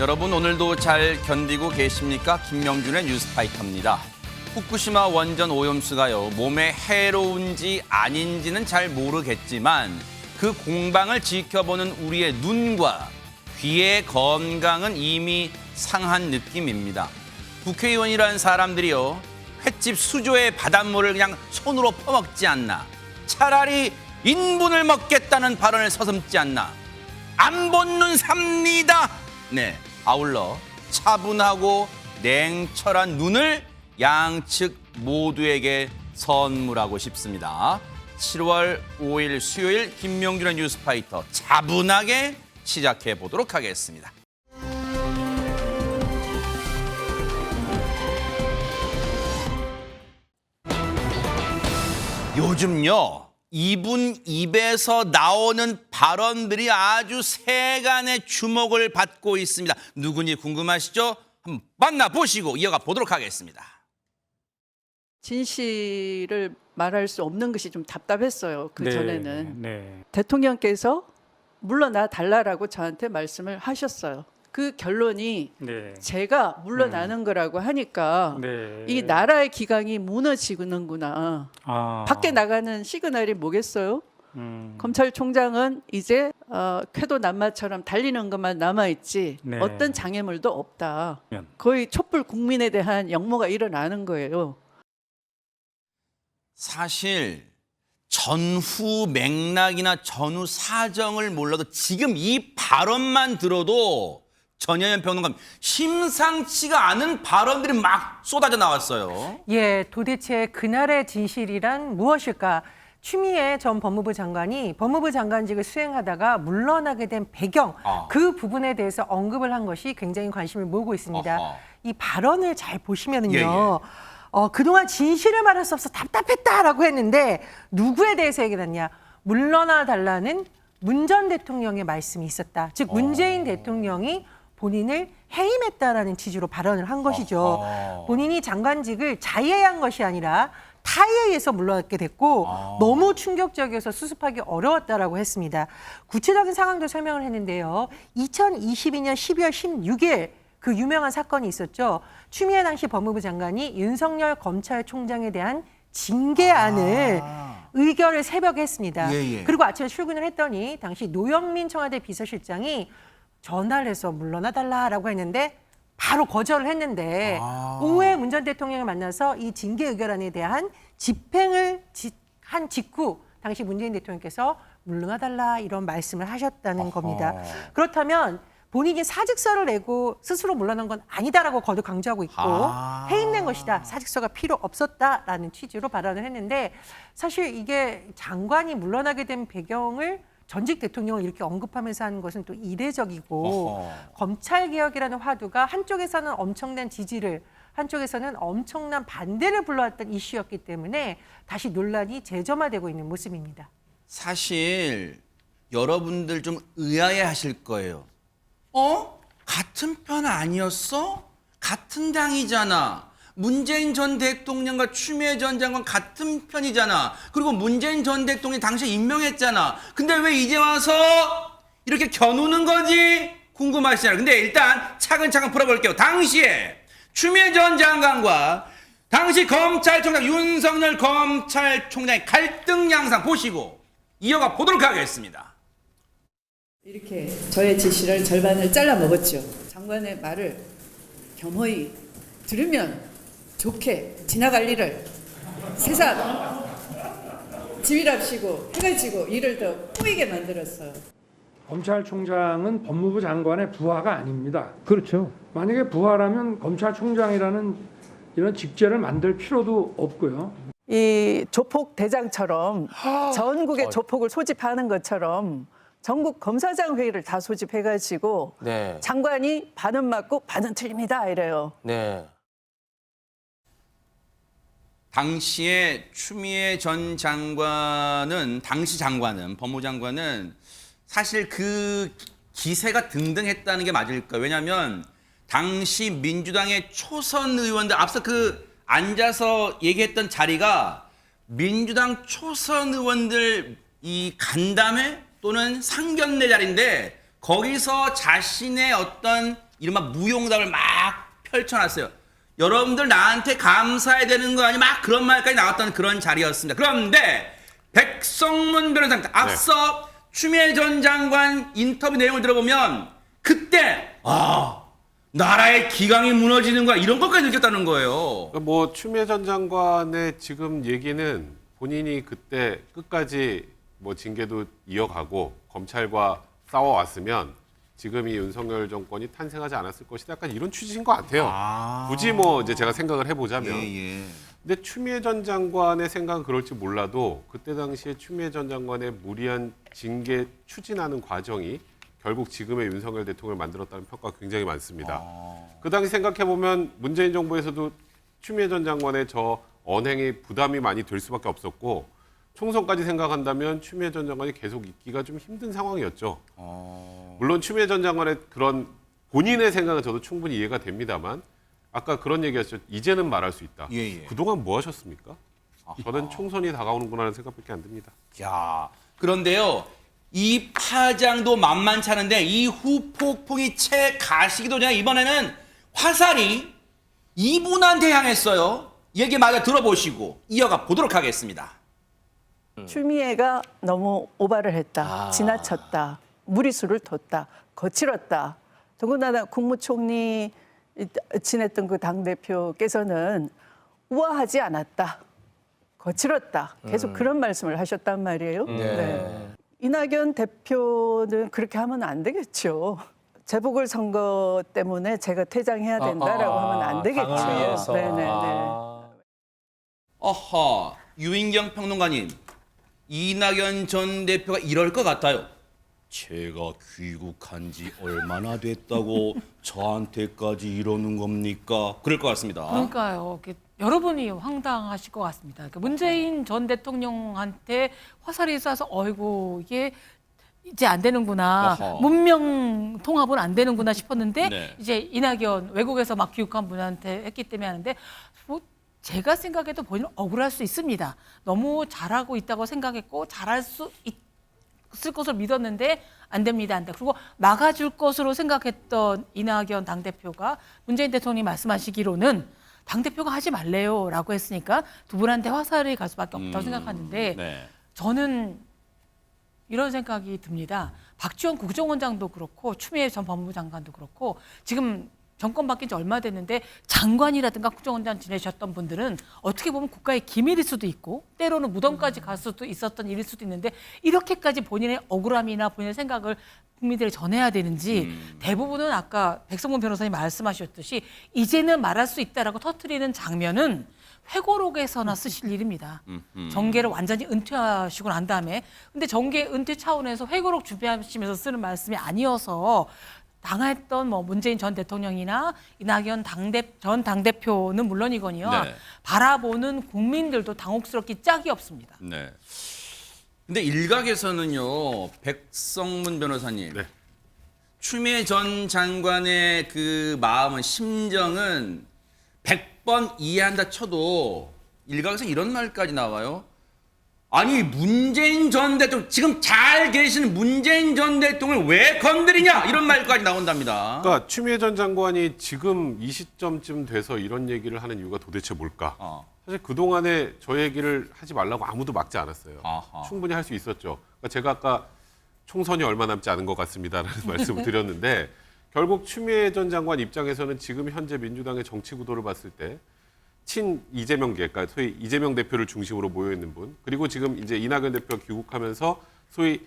여러분 오늘도 잘 견디고 계십니까? 김명준의 뉴스파이터입니다. 후쿠시마 원전 오염수가요, 몸에 해로운지 아닌지는 잘 모르겠지만 그 공방을 지켜보는 우리의 눈과 귀의 건강은 이미 상한 느낌입니다. 국회의원이라는 사람들이요, 횟집 수조의 바닷물을 그냥 손으로 퍼먹지 않나, 차라리 인분을 먹겠다는 발언을 서슴지 않나, 안 본 눈 삽니다. 네, 아울러 차분하고 냉철한 눈을 양측 모두에게 선물하고 싶습니다. 7월 5일 수요일 김명준의 뉴스파이터 차분하게 시작해 보도록 하겠습니다. 요즘요, 이분 입에서 나오는 발언들이 아주 세간의 주목을 받고 있습니다. 누군지 궁금하시죠? 한번 만나보시고 이어가 보도록 하겠습니다. 진실을 말할 수 없는 것이 좀 답답했어요. 그 전에는. 네. 대통령께서 물러나 달라라고 저한테 말씀을 하셨어요. 그 결론이 네. 제가 물러나는 거라고 하니까 네. 이 나라의 기강이 무너지는구나. 밖에 나가는 시그널이 뭐겠어요? 검찰총장은 이제 쾌도 남마처럼 달리는 것만 남아있지 네. 어떤 장애물도 없다. 거의 촛불 국민에 대한 역모가 일어나는 거예요. 사실 전후 맥락이나 전후 사정을 몰라도 지금 이 발언만 들어도 전현현 평론가 심상치가 않은 발언들이 막 쏟아져 나왔어요. 예, 도대체 그날의 진실이란 무엇일까? 추미애 전 법무부 장관이 법무부 장관직을 수행하다가 물러나게 된 배경, 그 부분에 대해서 언급을 한 것이 굉장히 관심을 모으고 있습니다. 이 발언을 잘 보시면은요. 그동안 진실을 말할 수 없어 답답했다라고 했는데 누구에 대해서 얘기를 했냐? 물러나 달라는 문 전 대통령의 말씀이 있었다. 즉 문재인 대통령이 본인을 해임했다라는 취지로 발언을 한 것이죠. 본인이 장관직을 자의한 것이 아니라 타의에 의해서 물러나게 됐고 너무 충격적이어서 수습하기 어려웠다라고 했습니다. 구체적인 상황도 설명을 했는데요. 2022년 12월 16일 그 유명한 사건이 있었죠. 추미애 당시 법무부 장관이 윤석열 검찰총장에 대한 징계안을 의결을 새벽에 했습니다. 그리고 아침에 출근을 했더니 당시 노영민 청와대 비서실장이 전화를 해서 물러나달라라고 했는데 바로 거절을 했는데 오후에 문 전 대통령을 만나서 이 징계 의결안에 대한 집행을 한 직후 당시 문재인 대통령께서 물러나달라 이런 말씀을 하셨다는 겁니다. 그렇다면 본인이 사직서를 내고 스스로 물러난 건 아니다라고 거듭 강조하고 있고 해임된 것이다. 사직서가 필요 없었다라는 취지로 발언을 했는데 사실 이게 장관이 물러나게 된 배경을 전직 대통령을 이렇게 언급하면서 하는 것은 또 이례적이고 검찰개혁이라는 화두가 한쪽에서는 엄청난 지지를 한쪽에서는 엄청난 반대를 불러왔던 이슈였기 때문에 다시 논란이 재점화되고 있는 모습입니다. 사실 여러분들 좀 의아해하실 거예요. 같은 편 아니었어? 같은 당이잖아. 문재인 전 대통령과 추미애 전 장관 같은 편이잖아. 그리고 문재인 전 대통령이 당시에 임명했잖아. 근데 왜 이제 와서 이렇게 겨누는 거지? 궁금하시잖아요. 근데 일단 차근차근 풀어볼게요. 당시에 추미애 전 장관과 당시 검찰총장 윤석열 검찰총장의 갈등 양상 보시고 이어가 보도록 하겠습니다. 이렇게 저의 지시를 절반을 잘라 먹었죠. 장관의 말을 겸허히 들으면 좋게 지나갈 일을 세상 지휘랍시고 해가 지고 일을 더 꼬이게 만들었어요. 검찰총장은 법무부 장관의 부하가 아닙니다. 그렇죠. 만약에 부하라면 검찰총장이라는 이런 직제를 만들 필요도 없고요. 이 조폭 대장처럼 전국의 조폭을 소집하는 것처럼 전국 검사장 회의를 다 소집해가지고 장관이 반은 맞고 반은 틀립니다 이래요. 당시에 추미애 전 장관은 당시 장관은 법무부 장관은 사실 그 기세가 등등했다는 게 맞을까요? 왜냐하면 당시 민주당의 초선 의원들 앞서 그 앉아서 얘기했던 자리가 민주당 초선 의원들 이 간담회 또는 상견례 자리인데 거기서 자신의 어떤 이른바 무용담을 막 펼쳐놨어요. 여러분들 나한테 감사해야 되는 거 아니 막 그런 말까지 나왔던 그런 자리였습니다. 그런데 백성문 변호사입니다. 앞서 추미애 전 장관 인터뷰 내용을 들어보면 그때 나라의 기강이 무너지는 거야 이런 것까지 느꼈다는 거예요. 뭐 추미애 전 장관의 지금 얘기는 본인이 그때 끝까지 뭐 징계도 이어가고 검찰과 싸워왔으면 지금 이 윤석열 정권이 탄생하지 않았을 것이다. 약간 이런 취지인 것 같아요. 굳이 뭐 이제 제가 생각을 해보자면. 근데 추미애 전 장관의 생각은 그럴지 몰라도 그때 당시에 추미애 전 장관의 무리한 징계 추진하는 과정이 결국 지금의 윤석열 대통령을 만들었다는 평가가 굉장히 많습니다. 그 당시 생각해보면 문재인 정부에서도 추미애 전 장관의 저 언행이 부담이 많이 될 수밖에 없었고 총선까지 생각한다면 추미애 전 장관이 계속 있기가 좀 힘든 상황이었죠. 물론 추미애 전 장관의 그런 본인의 생각은 저도 충분히 이해가 됩니다만 아까 그런 얘기하셨죠. 이제는 말할 수 있다. 그동안 뭐 하셨습니까? 저는 총선이 다가오는구나 하는 생각밖에 안 듭니다. 야, 그런데요. 이 파장도 만만치 않은데 이 후폭풍이 채 가시기도 전에 이번에는 화살이 이분한테 향했어요. 얘기 마저 들어보시고 이어가 보도록 하겠습니다. 추미애가 너무 오바를 했다. 지나쳤다. 무리수를 뒀다. 거칠었다. 더군다나 국무총리 지냈던 그 당대표께서는 우아하지 않았다. 거칠었다. 계속 그런 말씀을 하셨단 말이에요. 네. 이낙연 대표는 그렇게 하면 안 되겠죠. 재보궐선거 때문에 제가 퇴장해야 된다라고 하면 안 되겠죠. 네네네. 어허, 유인경 평론가님. 이낙연 전 대표가 이럴 것 같아요. 제가 귀국한 지 얼마나 됐다고 저한테까지 이러는 겁니까? 그럴 것 같습니다. 그러니까요. 여러분이 황당하실 것 같습니다. 그러니까 문재인 전 대통령한테 화살이 쏴서 어이구 이게 이제 안 되는구나. 어허. 문명 통합은 안 되는구나 싶었는데 네. 이제 이낙연 외국에서 막 귀국한 분한테 했기 때문에 하는데 뭐 제가 생각해도 본인은 억울할 수 있습니다. 너무 잘하고 있다고 생각했고 잘할 수 있을 것으로 믿었는데 안 됩니다. 안 돼. 그리고 막아줄 것으로 생각했던 이낙연 당대표가 문재인 대통령이 말씀하시기로는 당대표가 하지 말래요라고 했으니까 두 분한테 화살이 갈 수밖에 없다고 생각하는데 네. 저는 이런 생각이 듭니다. 박지원 국정원장도 그렇고 추미애 전 법무부 장관도 그렇고 지금 정권 바뀐 지 얼마 됐는데 장관이라든가 국정원장 지내셨던 분들은 어떻게 보면 국가의 기밀일 수도 있고 때로는 무덤까지 갈 수도 있었던 일일 수도 있는데 이렇게까지 본인의 억울함이나 본인의 생각을 국민들에 전해야 되는지 대부분은 아까 백성문 변호사님 말씀하셨듯이 이제는 말할 수 있다라고 터뜨리는 장면은 회고록에서나 쓰실 일입니다. 정계를 완전히 은퇴하시고 난 다음에 근데 정계 은퇴 차원에서 회고록 준비하시면서 쓰는 말씀이 아니어서 당했던 뭐 문재인 전 대통령이나 이낙연 전 당대표는 물론이거니와 네. 바라보는 국민들도 당혹스럽기 짝이 없습니다. 네. 근데 일각에서는요, 백성문 변호사님, 네. 추미애 전 장관의 그 마음은 심정은 100번 이해한다 쳐도 일각에서 이런 말까지 나와요. 아니 문재인 전 대통령 지금 잘 계시는 문재인 전 대통령을 왜 건드리냐 이런 말까지 나온답니다. 그러니까 추미애 전 장관이 지금 이 시점쯤 돼서 이런 얘기를 하는 이유가 도대체 뭘까? 사실 그동안에 저 얘기를 하지 말라고 아무도 막지 않았어요. 충분히 할 수 있었죠. 그러니까 제가 아까 총선이 얼마 남지 않은 것 같습니다라는 말씀을 드렸는데 결국 추미애 전 장관 입장에서는 지금 현재 민주당의 정치 구도를 봤을 때 친 이재명계, 그러니까 소위 이재명 대표를 중심으로 모여 있는 분, 그리고 지금 이제 이낙연 대표가 귀국하면서 소위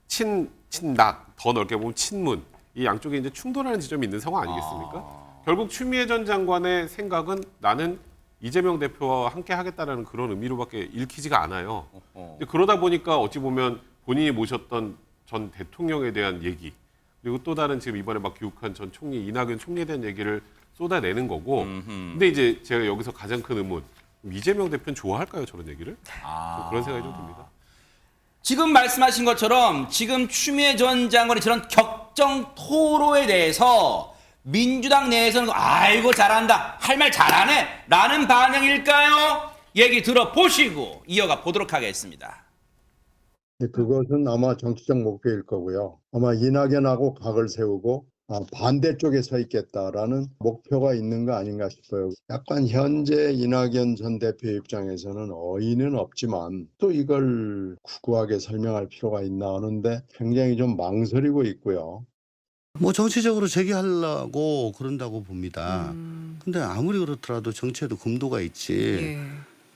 친낙, 더 넓게 보면 친문, 이 양쪽에 이제 충돌하는 지점이 있는 상황 아니겠습니까? 결국 추미애 전 장관의 생각은 나는 이재명 대표와 함께 하겠다라는 그런 의미로밖에 읽히지가 않아요. 근데 그러다 보니까 어찌 보면 본인이 모셨던 전 대통령에 대한 얘기, 그리고 또 다른 지금 이번에 막 귀국한 전 총리 이낙연 총리에 대한 얘기를 쏟아내는 거고. 근데 이제 제가 여기서 가장 큰 의문, 이재명 대표는 좋아할까요, 저런 얘기를? 그런 생각이 좀 듭니다. 지금 말씀하신 것처럼 지금 추미애 전 장관의 저런 격정 토로에 대해서 민주당 내에서는 아이고 잘한다, 할 말 잘하네 라는 반응일까요? 얘기 들어보시고 이어가 보도록 하겠습니다. 그것은 아마 정치적 목표일 거고요. 아마 이낙연하고 각을 세우고 반대쪽에 서 있겠다라는 목표가 있는 거 아닌가 싶어요. 약간 현재 이낙연 전 대표 입장에서는 어이는 없지만 또 이걸 구구하게 설명할 필요가 있나 하는데 굉장히 좀 망설이고 있고요. 뭐 정치적으로 제기하려고 그런다고 봅니다. 근데 아무리 그렇더라도 정치에도 금도가 있지.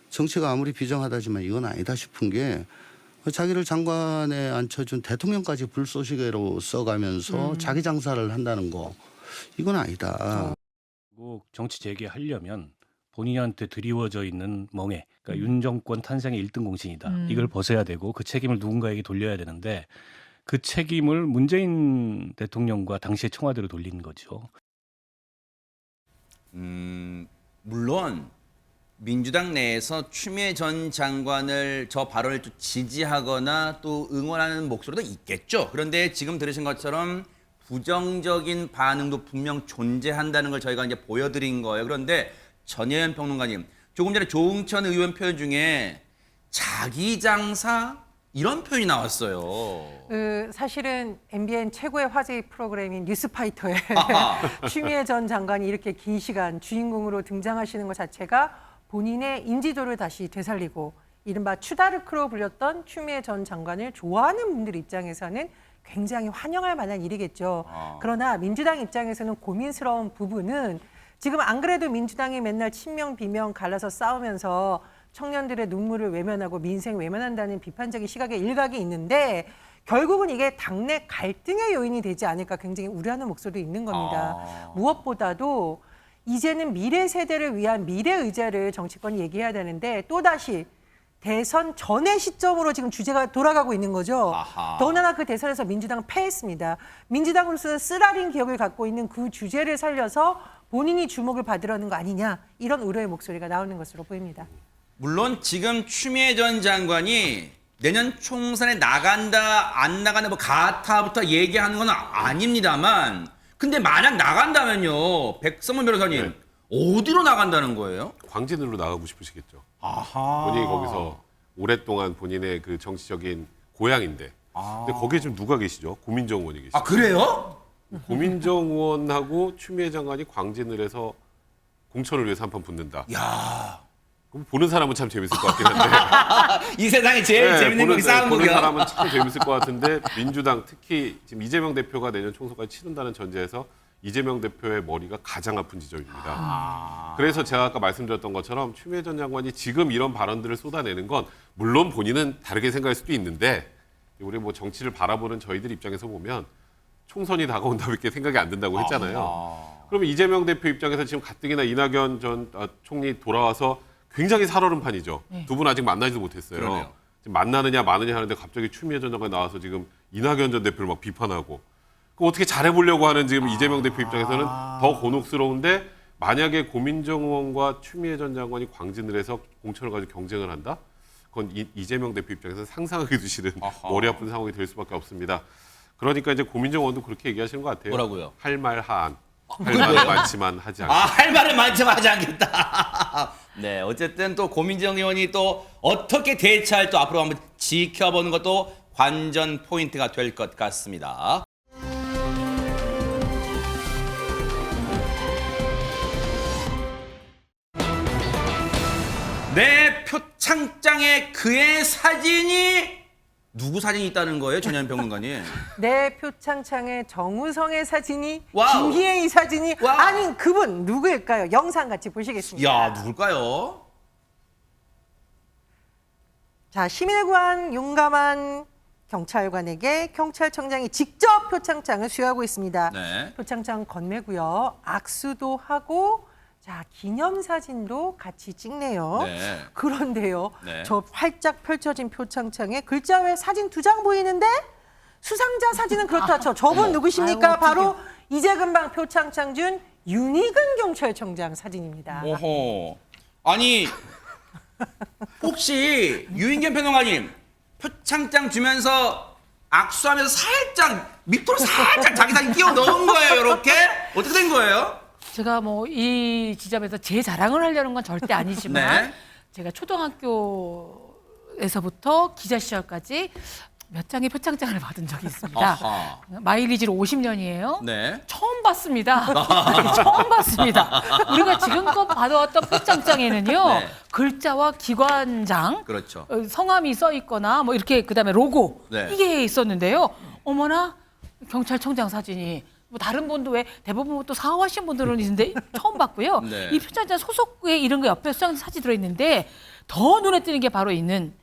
정치가 아무리 비정하다지만 이건 아니다 싶은 게 자기를 장관에 앉혀준 대통령까지 불쏘시개로 써가면서 자기 장사를 한다는 거 이건 아니다. 결국 정치 재개하려면 본인한테 드리워져 있는 멍해, 그러니까 윤 정권 탄생의 1등 공신이다. 이걸 벗어야 되고 그 책임을 누군가에게 돌려야 되는데 그 책임을 문재인 대통령과 당시의 청와대로 돌리는 거죠. 물론 민주당 내에서 추미애 전 장관을 저 발언을 또 지지하거나 또 응원하는 목소리도 있겠죠. 그런데 지금 들으신 것처럼 부정적인 반응도 분명 존재한다는 걸 저희가 이제 보여드린 거예요. 그런데 전혜연 평론가님, 조금 전에 조응천 의원 표현 중에 자기 장사 이런 표현이 나왔어요. 사실은 MBN 최고의 화제 프로그램인 뉴스파이터에 추미애 전 장관이 이렇게 긴 시간 주인공으로 등장하시는 것 자체가 본인의 인지도를 다시 되살리고 이른바 추다르크로 불렸던 추미애 전 장관을 좋아하는 분들 입장에서는 굉장히 환영할 만한 일이겠죠. 그러나 민주당 입장에서는 고민스러운 부분은 지금 안 그래도 민주당이 맨날 친명 비명 갈라서 싸우면서 청년들의 눈물을 외면하고 민생 외면한다는 비판적인 시각의 일각이 있는데 결국은 이게 당내 갈등의 요인이 되지 않을까 굉장히 우려하는 목소리도 있는 겁니다. 무엇보다도 이제는 미래 세대를 위한 미래 의제를 정치권이 얘기해야 되는데 또다시 대선 전의 시점으로 지금 주제가 돌아가고 있는 거죠. 더군다나 그 대선에서 민주당은 패했습니다. 민주당으로서 쓰라린 기억을 갖고 있는 그 주제를 살려서 본인이 주목을 받으려는 거 아니냐 이런 우려의 목소리가 나오는 것으로 보입니다. 물론 지금 추미애 전 장관이 내년 총선에 나간다 안 나간다 뭐 가타부터 얘기하는 건 아닙니다만 근데 만약 나간다면요, 백성문 변호사님 어디로 나간다는 거예요? 광진으로 나가고 싶으시겠죠. 아하. 본인이 거기서 오랫동안 본인의 그 정치적인 고향인데. 근데 거기에 지금 누가 계시죠? 고민정 의원이 계시죠. 아 그래요? 고민정 의원하고 추미애 장관이 광진을 해서 공천을 위해서 한판 붙는다. 야, 그럼 보는 사람은 참 재밌을 것 같긴 한데. 이 세상에 제일 재밌는 거기 싸움 보는 구경. 사람은 참 재밌을 것 같은데 민주당 특히 지금 이재명 대표가 내년 총선까지 치른다는 전제에서 이재명 대표의 머리가 가장 아픈 지점입니다. 그래서 제가 아까 말씀드렸던 것처럼 추미애 전 장관이 지금 이런 발언들을 쏟아내는 건 물론 본인은 다르게 생각할 수도 있는데 우리 뭐 정치를 바라보는 저희들 입장에서 보면 총선이 다가온다밖에 생각이 안 든다고 했잖아요. 그러면 이재명 대표 입장에서 지금 가뜩이나 이낙연 전 총리 돌아와서 굉장히 살얼음 판이죠. 두 분 아직 만나지도 못했어요. 그러네요. 지금 만나느냐 마느냐 하는데 갑자기 추미애 전 장관이 나와서 지금 이낙연 전 대표를 막 비판하고 그 어떻게 잘해보려고 하는 지금 이재명 대표 입장에서는 더 곤혹스러운데 만약에 고민정 의원과 추미애 전 장관이 광진을 해서 공천을 가지고 경쟁을 한다? 그건 이재명 대표 입장에서 상상하기도 싫은 머리 아픈 상황이 될 수밖에 없습니다. 그러니까 이제 고민정 의원도 그렇게 얘기하시는 것 같아요. 뭐라고요? 할 말 하안. 할 말은 많지만 하지 않겠다. 할 말은 많지만 하지 않겠다. 네, 어쨌든 또 고민정 의원이 또 어떻게 대처할 또 앞으로 한번 지켜보는 것도 관전 포인트가 될 것 같습니다. 내 표창장에 그의 사진이 누구 사진이 있다는 거예요, 전현 평론가님? 내 표창장에 정우성의 사진이, 와우. 김희애의 사진이, 와우. 아니 그분 누구일까요? 영상 같이 보시겠습니다. 야, 누굴까요? 자, 시민을 구한 용감한 경찰관에게 경찰청장이 직접 표창장을 수여하고 있습니다. 네. 표창장 건네고요. 악수도 하고 자, 기념사진도 같이 찍네요. 네. 그런데요. 네. 저 활짝 펼쳐진 표창장에 글자 외 사진 2장 보이는데 수상자 사진은 그렇다 쳐. 저분 누구십니까? 아유, 바로 이제 금방 표창장 준 윤희근 경찰청장 사진입니다. 오호. 아니 혹시 유인견 평론가님 표창장 주면서 악수하면서 살짝 밑으로 살짝 자기 사진 끼워 넣은 거예요, 이렇게? 어떻게 된 거예요? 제가 뭐 이 지점에서 제 자랑을 하려는 건 절대 아니지만 네. 제가 초등학교에서부터 기자 시절까지 몇 장의 표창장을 받은 적이 있습니다. 아하. 마일리지로 50년이에요. 네. 처음 봤습니다. 처음 봤습니다. 우리가 지금껏 받아왔던 표창장에는요. 네. 글자와 기관장, 그렇죠. 성함이 써 있거나 뭐 이렇게 그다음에 로고 네. 이게 있었는데요. 어머나 경찰청장 사진이 뭐 다른 분도 왜 대부분 또 사업하신 분들은 있는데 처음 봤고요. 네. 이 표창장 소속에 이런 거 옆에 사진 들어있는데 더 눈에 띄는 게 바로 있는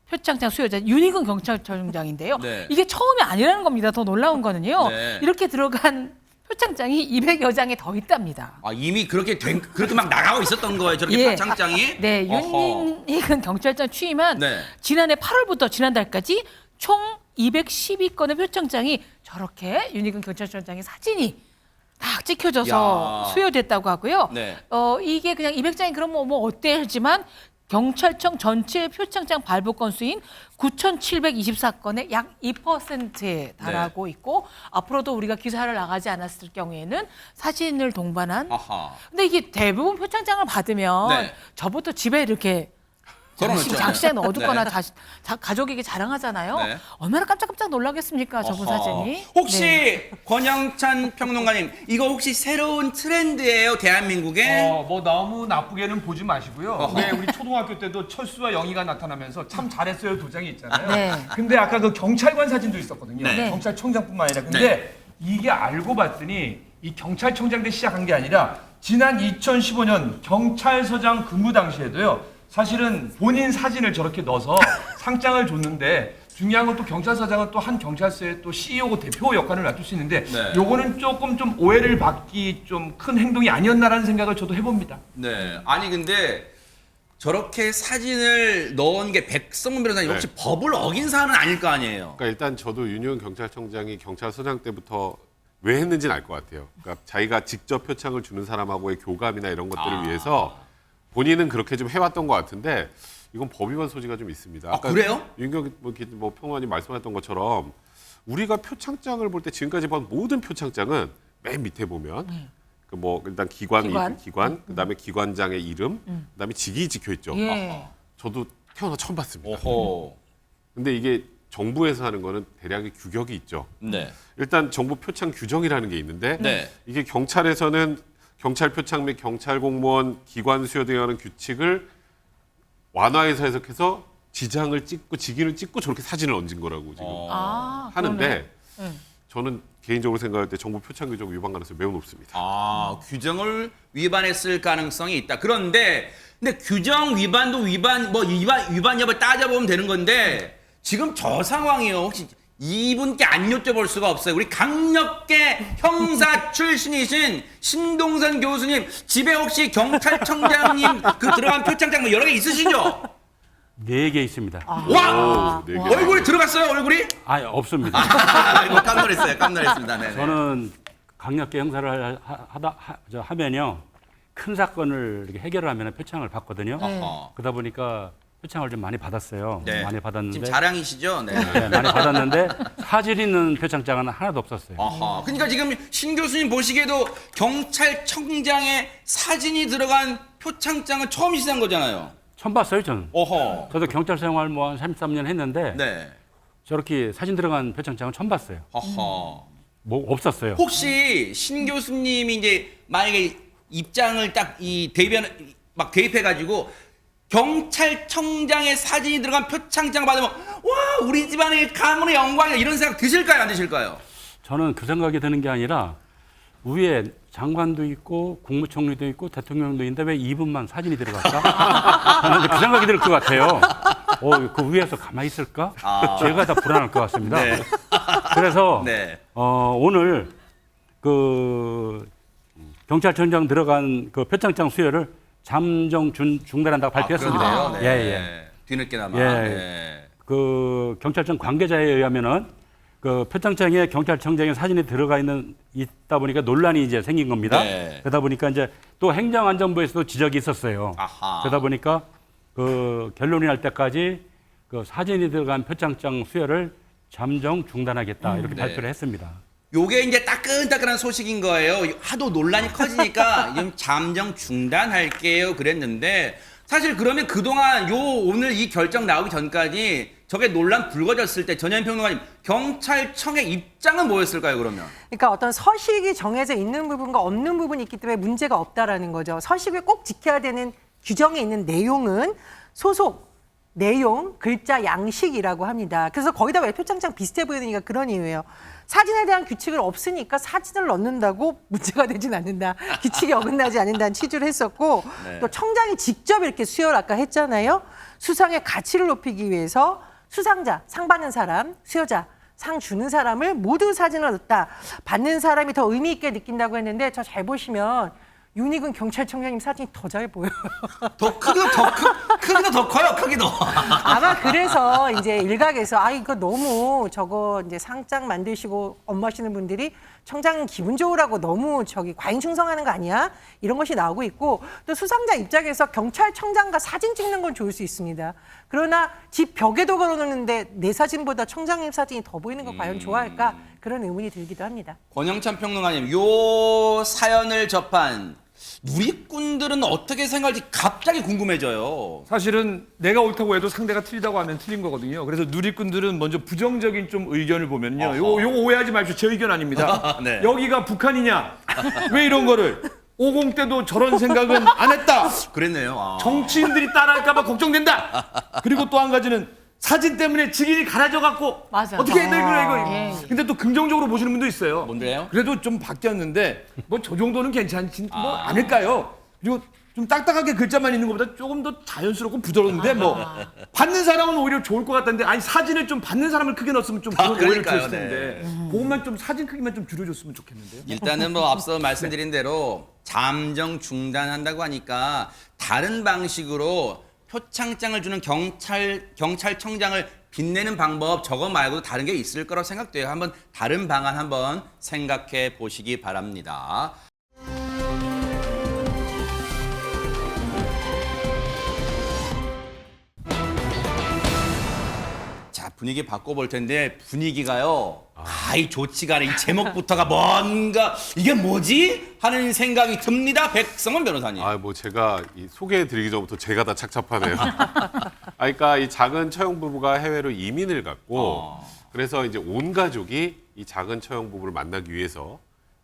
표창장 수여자 윤희근 경찰청장인데요. 네. 이게 처음이 아니라는 겁니다. 더 놀라운 거는요. 네. 이렇게 들어간 표창장이 200여 장에 더 있답니다. 아, 이미 그렇게 막 나가고 있었던 거예요. 저렇게 예. 표창장이. 네, 어허. 윤희근 경찰청 취임한 네. 지난해 8월부터 지난달까지 총 212건의 표창장이 저렇게 윤희근 경찰청장의 사진이 딱 찍혀져서 야. 수여됐다고 하고요. 네. 이게 그냥 200장이 그러면 뭐 어때 하지만 경찰청 전체 표창장 발부 건수인 9,724건의 약 2%에 달하고 있고 앞으로도 우리가 기사를 나가지 않았을 경우에는 사진을 동반한 아하. 근데 이게 대부분 표창장을 받으면 네. 저부터 집에 이렇게 걸어놓죠. 장시에 넣어두거나 네. 가족에게 자랑하잖아요. 네. 얼마나 깜짝깜짝 놀라겠습니까, 저분 어허. 사진이. 혹시 네. 권영찬 평론가님, 이거 혹시 새로운 트렌드예요, 대한민국에? 뭐 너무 나쁘게는 보지 마시고요. 왜 우리 초등학교 때도 철수와 영희가 나타나면서 참 잘했어요 도장이 있잖아요. 네. 근데 아까 그 경찰관 사진도 있었거든요. 네. 경찰청장뿐만 아니라. 근데 이게 알고 봤더니 이 경찰청장 때 시작한 게 아니라 지난 2015년 경찰서장 근무 당시에도요. 사실은 본인 사진을 저렇게 넣어서 상장을 줬는데 중요한 건 또 경찰서장은 또 한 경찰서의 또 CEO고 대표 역할을 맡을 수 있는데 네. 요거는 조금 좀 오해를 받기 좀 큰 행동이 아니었나라는 생각을 저도 해봅니다. 네. 아니, 근데 저렇게 사진을 넣은 게 백성문 변호사님, 혹시 네. 법을 어긴 사안은 아닐 거 아니에요? 그러니까 일단 저도 윤희원 경찰청장이 경찰서장 때부터 왜 했는지는 알 것 같아요. 그러니까 자기가 직접 표창을 주는 사람하고의 교감이나 이런 것들을 위해서 본인은 그렇게 좀 해왔던 것 같은데 이건 법 위반 소지가 좀 있습니다. 아, 그래요? 윤경 평론가님 말씀하셨던 것처럼 우리가 표창장을 볼 때 지금까지 본 모든 표창장은 맨 밑에 보면 그 뭐 일단 기관, 그다음에 기관장의 이름, 그다음에 직이 찍혀 있죠. 예. 저도 태어나 처음 봤습니다. 오호. 근데 이게 정부에서 하는 거는 대략의 규격이 있죠. 네. 일단 정부 표창 규정이라는 게 있는데 네. 이게 경찰에서는 경찰 표창 및 경찰 공무원 기관 수여 등에 관한 규칙을 완화해서 해석해서 지장을 찍고 직인을 찍고 저렇게 사진을 얹은 거라고 지금 하는데 그러네. 저는 개인적으로 생각할 때 정부 표창 규정 위반 가능성이 매우 높습니다. 아, 규정을 위반했을 가능성이 있다. 근데 규정 위반도 위반 여부를 따져보면 되는 건데 지금 저 상황이요. 혹시 이분께 안 여쭤볼 수가 없어요. 우리 강력계 형사 출신이신 신동선 교수님 집에 혹시 경찰청장님 그 들어간 표창장 뭐 여러 개 있으시죠? 4개 있습니다. 와! 네 개. 얼굴이 들어갔어요, 얼굴이? 아, 없습니다. 이거 깜놀했습니다. 네. 저는 강력계 형사를 하면요. 큰 사건을 이렇게 해결을 하면 표창을 받거든요. 그러다 보니까 표창을 좀 많이 받았어요. 네. 많이 받았는데. 지금 자랑이시죠? 네. 네, 많이 받았는데 사진 있는 표창장은 하나도 없었어요. 아하. 그러니까 지금 신 교수님 보시기에도 경찰청장의 사진이 들어간 표창장은 처음 시작한 거잖아요. 처음 봤어요, 저는. 어허. 저도 경찰 생활 뭐 한 33년 했는데 네. 저렇게 사진 들어간 표창장은 처음 봤어요. 어허. 뭐 없었어요. 혹시 신 교수님이 이제 만약에 입장을 딱 대입해가지고 경찰청장의 사진이 들어간 표창장 받으면 와 우리 집안의 가문의 영광이야 이런 생각 드실까요 안 드실까요? 저는 그 생각이 드는 게 아니라 위에 장관도 있고 국무총리도 있고 대통령도 있는데 왜 이분만 사진이 들어갈까? 저는 그 생각이 들 것 같아요. 그 위에서 가만히 있을까? 제가 다 불안할 것 같습니다. 네. 그래서 네. 오늘 그 경찰청장 들어간 그 표창장 수여를 잠정 중단한다고 발표했습니다. 네. 예. 뒤늦게나마. 예. 네. 그 경찰청 관계자에 의하면은 그 표창장에 경찰청장의 사진이 들어가 있다 보니까 논란이 이제 생긴 겁니다. 네. 그러다 보니까 이제 또 행정안전부에서도 지적이 있었어요. 아하. 그러다 보니까 그 결론이 날 때까지 그 사진이 들어간 표창장 수여를 잠정 중단하겠다 이렇게 네. 발표를 했습니다. 요게 이제 따끈따끈한 소식인 거예요. 하도 논란이 커지니까 좀 잠정 중단할게요 그랬는데 사실 그러면 그동안 오늘 이 결정 나오기 전까지 저게 논란 불거졌을 때 전현희 평론가님 경찰청의 입장은 뭐였을까요 그러면? 그러니까 어떤 서식이 정해져 있는 부분과 없는 부분이 있기 때문에 문제가 없다라는 거죠. 서식을 꼭 지켜야 되는 규정에 있는 내용은 소속, 내용, 글자, 양식이라고 합니다. 그래서 거의 다 왜 표창장 비슷해 보이니까 그런 이유예요. 사진에 대한 규칙을 없으니까 사진을 넣는다고 문제가 되진 않는다. 규칙이 어긋나지 않는다는 취지를 했었고 네. 또 청장이 직접 이렇게 수여를 아까 했잖아요. 수상의 가치를 높이기 위해서 수상자, 상 받는 사람, 수여자, 상 주는 사람을 모두 사진을 넣었다. 받는 사람이 더 의미 있게 느낀다고 했는데 저 잘 보시면 윤희근 경찰청장님 사진이 더 잘 보여요. 크기도 더 커요, 크기도. 아마 그래서 이제 일각에서 이거 너무 저거 이제 상장 만드시고 업무하시는 분들이 청장 기분 좋으라고 너무 과잉 충성하는 거 아니야? 이런 것이 나오고 있고 또 수상자 입장에서 경찰청장과 사진 찍는 건 좋을 수 있습니다. 그러나 집 벽에도 걸어놓는데 내 사진보다 청장님 사진이 더 보이는 거 과연 좋아할까? 그런 의문이 들기도 합니다. 권영찬 평론가님, 요 사연을 접한 누리꾼들은 어떻게 생각할지 갑자기 궁금해져요. 사실은 내가 옳다고 해도 상대가 틀리다고 하면 틀린 거거든요. 그래서 누리꾼들은 먼저 부정적인 좀 의견을 보면요. 요거 오해하지 마십시오. 제 의견 아닙니다. 네. 여기가 북한이냐? 왜 이런 거를? 50 때도 저런 생각은 안 했다. 그랬네요. 정치인들이 따라할까 봐 걱정된다. 그리고 또 한 가지는 사진 때문에 직인이 가라져 갖고 맞아. 어떻게 해야 돼 이거. 근데 또 긍정적으로 보시는 분도 있어요. 뭔데요? 그래도 좀 바뀌었는데 뭐 저 정도는 괜찮지 뭐 아닐까요? 그리고 좀 딱딱하게 글자만 있는 것보다 조금 더 자연스럽고 부드러운데 뭐 받는 사람은 오히려 좋을 것 같던데 아니 사진을 좀 받는 사람을 크게 넣었으면 좀 오히려 그러니까요, 좋을 텐데 그것만 좀 사진 크기만 좀 줄여줬으면 좋겠는데요. 일단은 뭐 앞서 말씀드린 대로 잠정 중단한다고 하니까 다른 방식으로 표창장을 주는 경찰청장을 빛내는 방법 저거 말고도 다른 게 있을 거라고 생각돼요. 한번 다른 방안 한번 생각해 보시기 바랍니다. 자, 분위기 바꿔볼 텐데 분위기가요. 좋지가 않아. 이 제목부터가 뭔가 이게 뭐지? 하는 생각이 듭니다. 백성원 변호사님. 뭐 제가 소개해드리기 전부터 제가 다 착잡하네요. 그러니까 이 작은 처형 부부가 해외로 이민을 갔고 그래서 이제 온 가족이 이 작은 처형 부부를 만나기 위해서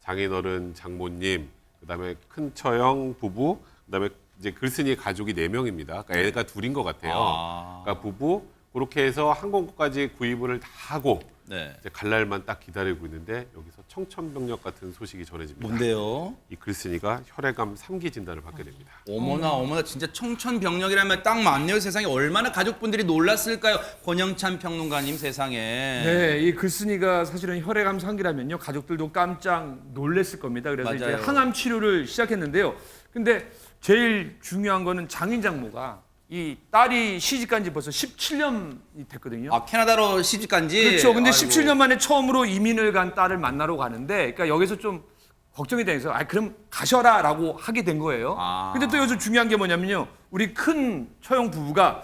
장인어른, 장모님, 그다음에 큰 처형 부부, 그다음에 이제 글쓴이 가족이 4명입니다. 그러니까 애가 둘인 것 같아요. 그러니까 부부 그렇게 해서 항공권까지 구입을 다 하고 이제 갈 날만 딱 기다리고 있는데 여기서 청천벽력 같은 소식이 전해집니다. 뭔데요? 이 글쓴이가 혈액암 3기 진단을 받게 됩니다. 어머나 진짜 청천벽력이라면 딱 맞네요. 세상에 얼마나 가족분들이 놀랐을까요? 권영찬 평론가님 세상에. 네, 이 글쓴이가 사실은 혈액암 3기라면요 가족들도 깜짝 놀랐을 겁니다. 그래서 맞아요. 이제 항암 치료를 시작했는데요. 근데 제일 중요한 거는 장인 장모가 이 딸이 시집간 지 벌써 17년이 됐거든요. 캐나다로 시집간 지? 그렇죠. 근데 17년 만에 처음으로 이민을 간 딸을 만나러 가는데, 그러니까 여기서 좀 걱정이 돼서, 그럼 가셔라라고 하게 된 거예요. 근데 또 여기서 중요한 게 뭐냐면요, 우리 큰 처형 부부가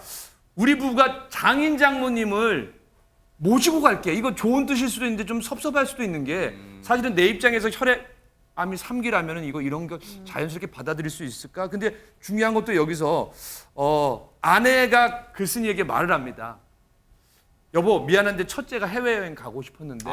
우리 부부가 장인 장모님을 모시고 갈게. 이거 좋은 뜻일 수도 있는데 좀 섭섭할 수도 있는 게 사실은 내 입장에서 혈액암이 3기라면은 이런 거 자연스럽게 받아들일 수 있을까? 근데 중요한 것도 여기서 아내가 글쓴이에게 말을 합니다. 여보 미안한데 첫째가 해외여행 가고 싶었는데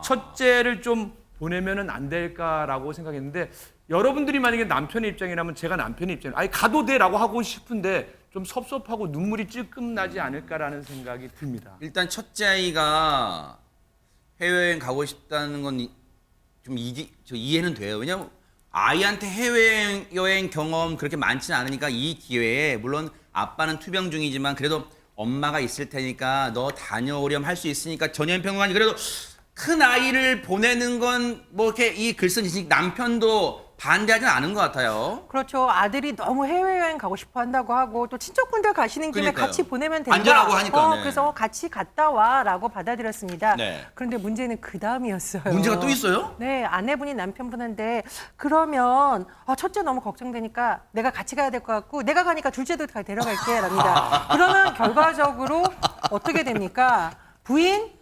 첫째를 좀 보내면은 안 될까라고 생각했는데 여러분들이 만약에 남편의 입장이라면 제가 남편의 입장에 가도 돼라고 하고 싶은데 좀 섭섭하고 눈물이 찔끔 나지 않을까라는 생각이 듭니다. 일단 첫째 아이가 해외여행 가고 싶다는 건 좀 이해는 돼요. 왜냐면 아이한테 해외여행 경험 그렇게 많지는 않으니까 이 기회에 물론 아빠는 투병 중이지만 그래도 엄마가 있을 테니까 너 다녀오렴 할 수 있으니까 전현 평론가님 그래도 큰 아이를 보내는 건 뭐 이렇게 이 글쓴이 남편도 반대하지는 않은 것 같아요. 그렇죠. 아들이 너무 해외여행 가고 싶어 한다고 하고 또 친척분들 가시는 김에 그러니까요. 같이 보내면 된다. 안전하고 하니까. 네. 그래서 같이 갔다 와라고 받아들였습니다. 네. 그런데 문제는 그 다음이었어요. 문제가 또 있어요? 네, 아내분이 남편분한테 그러면 첫째 너무 걱정되니까 내가 같이 가야 될 것 같고 내가 가니까 둘째도 다 데려갈게 랍니다. 그러면 결과적으로 어떻게 됩니까? 부인,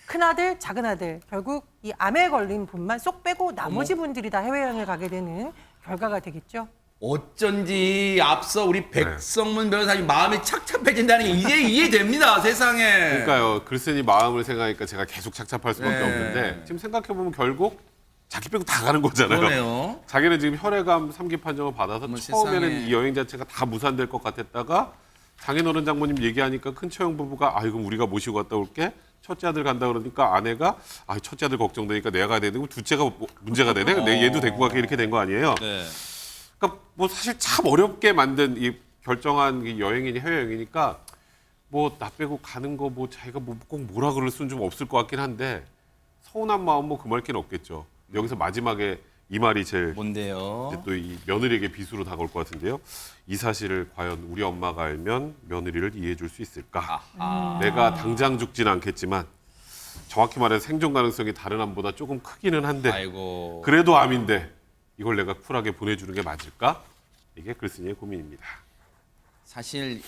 큰아들, 작은아들 결국 이 암에 걸린 분만 쏙 빼고 나머지 분들이 다 해외여행을 가게 되는 결과가 되겠죠. 어쩐지 앞서 우리 백성문 변호사님 마음이 착잡해진다는 게 이제 이해됩니다. 세상에. 그러니까요. 글쓴이 마음을 생각하니까 제가 계속 착잡할 수밖에 네. 없는데 지금 생각해보면 결국 자기 빼고 다 가는 거잖아요. 그러네요. 자기는 지금 혈액암 3기 판정을 받아서 어머, 처음에는 세상에. 이 여행 자체가 다 무산될 것 같았다가 장인어른 장모님 얘기하니까 큰처형 부부가 이거 우리가 모시고 갔다 올게. 첫째 아들 간다 그러니까 아내가 첫째 아들 걱정되니까 내가 가야 되는데 둘째가 문제가 되네. 내 얘도 데리고 가게 이렇게 된 거 아니에요. 네. 그러니까 뭐 사실 참 어렵게 만든 이 결정한 이 여행이니 해외여행이니까 뭐 나 빼고 가는 거 뭐 자기가 뭐 꼭 뭐라 그럴 수는 좀 없을 것 같긴 한데 서운한 마음 뭐 금할 긴 없겠죠. 여기서 마지막에 이 말이 제일 뭔데요? 또 이 며느리에게 비수로 다가올 것 같은데요. 이 사실을 과연 우리 엄마가 알면 며느리를 이해해 줄 수 있을까? 내가 당장 죽진 않겠지만 정확히 말해서 생존 가능성이 다른 암보다 조금 크기는 한데 아이고. 그래도 암인데 이걸 내가 쿨하게 보내주는 게 맞을까? 이게 글쓴이의 고민입니다. 사실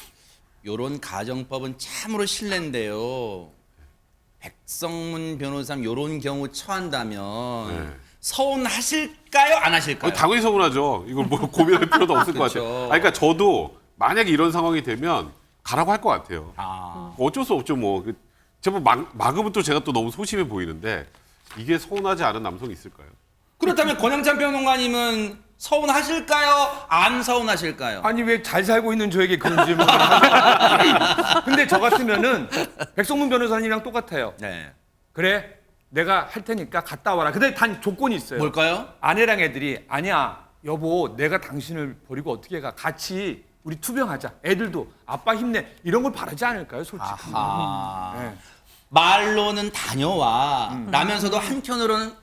요런 가정법은 참으로 신뢰인데요. 백성문 변호사님 요런 경우 처한다면 네. 서운하실까요? 안 하실까요? 당연히 서운하죠. 이걸 뭐 고민할 필요도 없을 것 같아요. 그렇죠. 그러니까 저도 만약에 이런 상황이 되면 가라고 할 것 같아요. 어쩔 수 없죠. 뭐 제발 막으면 또 제가 또 너무 소심해 보이는데 이게 서운하지 않은 남성이 있을까요? 그렇다면 권영찬 평론가님은 서운하실까요? 안 서운하실까요? 아니 왜 잘 살고 있는 저에게 그런 질문을 하세요? 근데 저 같으면은 백성문 변호사님이랑 똑같아요. 네. 그래 내가 할 테니까 갔다 와라. 근데 단 조건이 있어요. 뭘까요? 아내랑 애들이 아니야 여보 내가 당신을 버리고 어떻게 가 같이 우리 투병하자. 애들도 아빠 힘내 이런 걸 바라지 않을까요 솔직히. 네. 말로는 다녀와 라면서도 한편으로는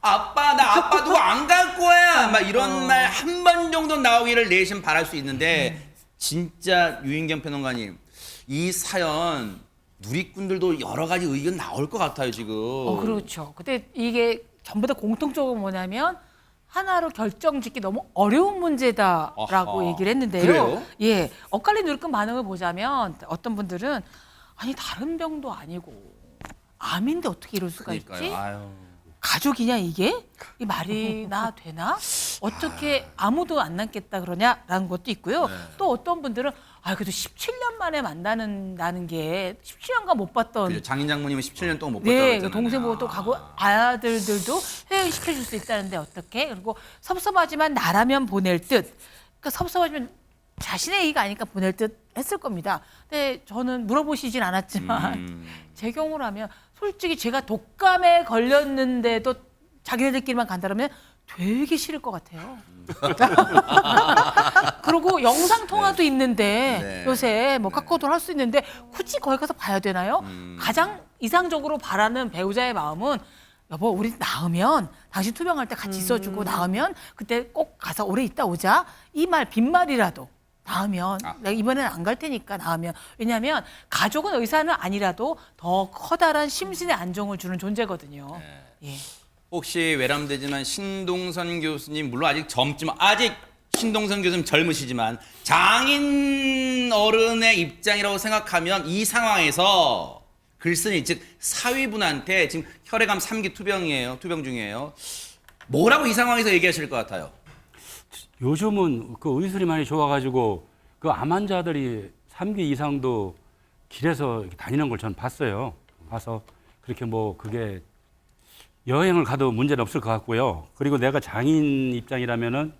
아빠 나 아빠 두고 안 갈 거야 막 이런 말 한 번 정도 나오기를 내심 바랄 수 있는데 진짜 유인경 평론가님 이 사연 누리꾼들도 여러 가지 의견 나올 것 같아요 지금. 그렇죠. 근데 이게 전부 다 공통적으로 뭐냐면 하나로 결정짓기 너무 어려운 문제다라고 아하. 얘기를 했는데요. 그래요? 예, 엇갈린 누리꾼 반응을 보자면 어떤 분들은 아니 다른 병도 아니고 암인데 어떻게 이럴 수가 있지? 그러니까요. 아유. 가족이냐 이게? 이 말이나 되나? 어떻게 아무도 안 남겠다 그러냐라는 것도 있고요. 또 어떤 분들은 그래도 17년 만에 만나는 게 17년간 못 봤던 그죠. 장인 장모님은 17년 동안 못 봤다고 네, 했잖아요. 동생 보고 또 가고 아들들도 해외시켜줄 수 있다는데 어떻게? 그리고 섭섭하지만 나라면 보낼 듯. 그러니까 섭섭하지만 자신의 얘기가 아니까 보낼 듯 했을 겁니다. 근데 저는 물어보시진 않았지만 제 경우라면 솔직히 제가 독감에 걸렸는데도 자기네들끼리만 간다면 되게 싫을 것 같아요. 그리고 영상 통화도 있는데 네. 요새 뭐 카카오톡 할 수 있는데 굳이 거기 가서 봐야 되나요? 가장 이상적으로 바라는 배우자의 마음은 여보 우리 나으면 당신 투병할 때 같이 있어주고 나으면 그때 꼭 가서 오래 있다 오자. 이 말 빈말이라도 나으면 내가 이번에는 안 갈 테니까 나으면. 왜냐하면 가족은 의사는 아니라도 더 커다란 심신의 안정을 주는 존재거든요. 예. 혹시 외람되지만 신동선 교수님 물론 아직 신동선 교수님 젊으시지만 장인 어른의 입장이라고 생각하면 이 상황에서 글쓴이 즉 사위분한테 지금 혈액암 3기 투병 중이에요. 뭐라고 이 상황에서 얘기하실 것 같아요? 요즘은 그 의술이 많이 좋아가지고 그 암 환자들이 3기 이상도 길에서 이렇게 다니는 걸 전 봤어요. 봐서 그렇게 뭐 그게 여행을 가도 문제는 없을 것 같고요. 그리고 내가 장인 입장이라면은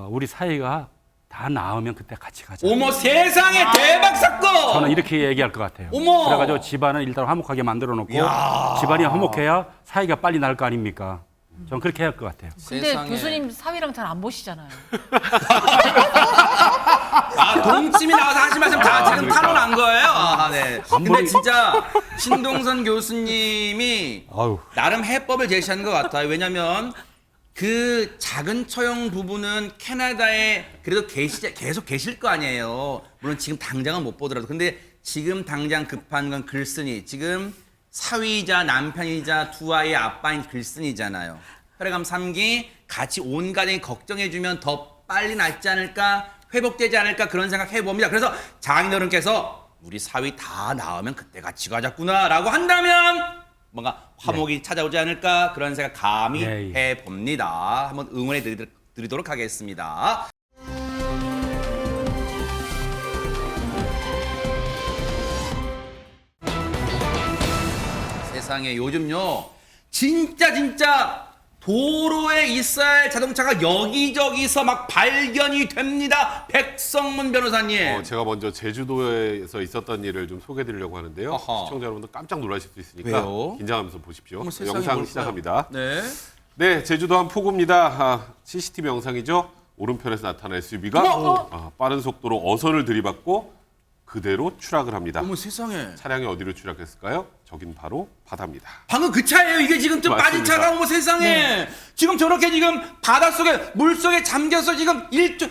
우리 사이가 다 나으면 그때 같이 가자. 어머 세상에 대박 사건! 저는 이렇게 얘기할 것 같아요. 어머! 그래가지고 집안을 일단 화목하게 만들어 놓고 집안이 화목해야 사이가 빨리 날 거 아닙니까? 저는 그렇게 할 것 같아요. 근데 세상에. 교수님 사위랑 잘 안 보시잖아요. 동침이 나와서 하신 말씀 다 지금 그러니까. 탄원한 거예요. 네. 근데 보니- 진짜 신동선 교수님이 아유. 나름 해법을 제시하는 것 같아요. 왜냐하면 그 작은 처형 부부는 캐나다에 그래도 계속 계실 거 아니에요. 물론 지금 당장은 못 보더라도. 근데 지금 당장 급한 건 글쓴이. 지금 사위이자 남편이자 두 아이의 아빠인 글쓴이잖아요. 혈액암 3기 같이 온 가정이 걱정해주면 더 빨리 낫지 않을까, 회복되지 않을까 그런 생각 해봅니다. 그래서 장인어른께서 우리 사위 다 나으면 그때 같이 가자꾸나라고 한다면 뭔가 화목이 찾아오지 않을까 그런 생각 감히 예, 예. 해봅니다. 한번 응원해 드리도록 드리도록 하겠습니다. 세상에 요즘요 진짜 도로에 있어야 할 자동차가 여기저기서 막 발견이 됩니다. 백성문 변호사님. 제가 먼저 제주도에서 있었던 일을 좀 소개해드리려고 하는데요. 어허. 시청자 여러분들 깜짝 놀라실 수 있으니까 왜요? 긴장하면서 보십시오. 어머, 세상에 영상 뭘까요? 시작합니다. 네. 네, 제주도 한 폭우입니다. CCTV 영상이죠. 오른편에서 나타난 SUV가 빠른 속도로 어선을 들이받고 그대로 추락을 합니다. 어머 세상에. 차량이 어디로 추락했을까요? 저긴 바로 바다입니다. 방금 그 차예요. 이게 지금 좀 빠진 맞습니다. 차가 어머 세상에. 지금 저렇게 지금 바닷속에 물속에 잠겨서 지금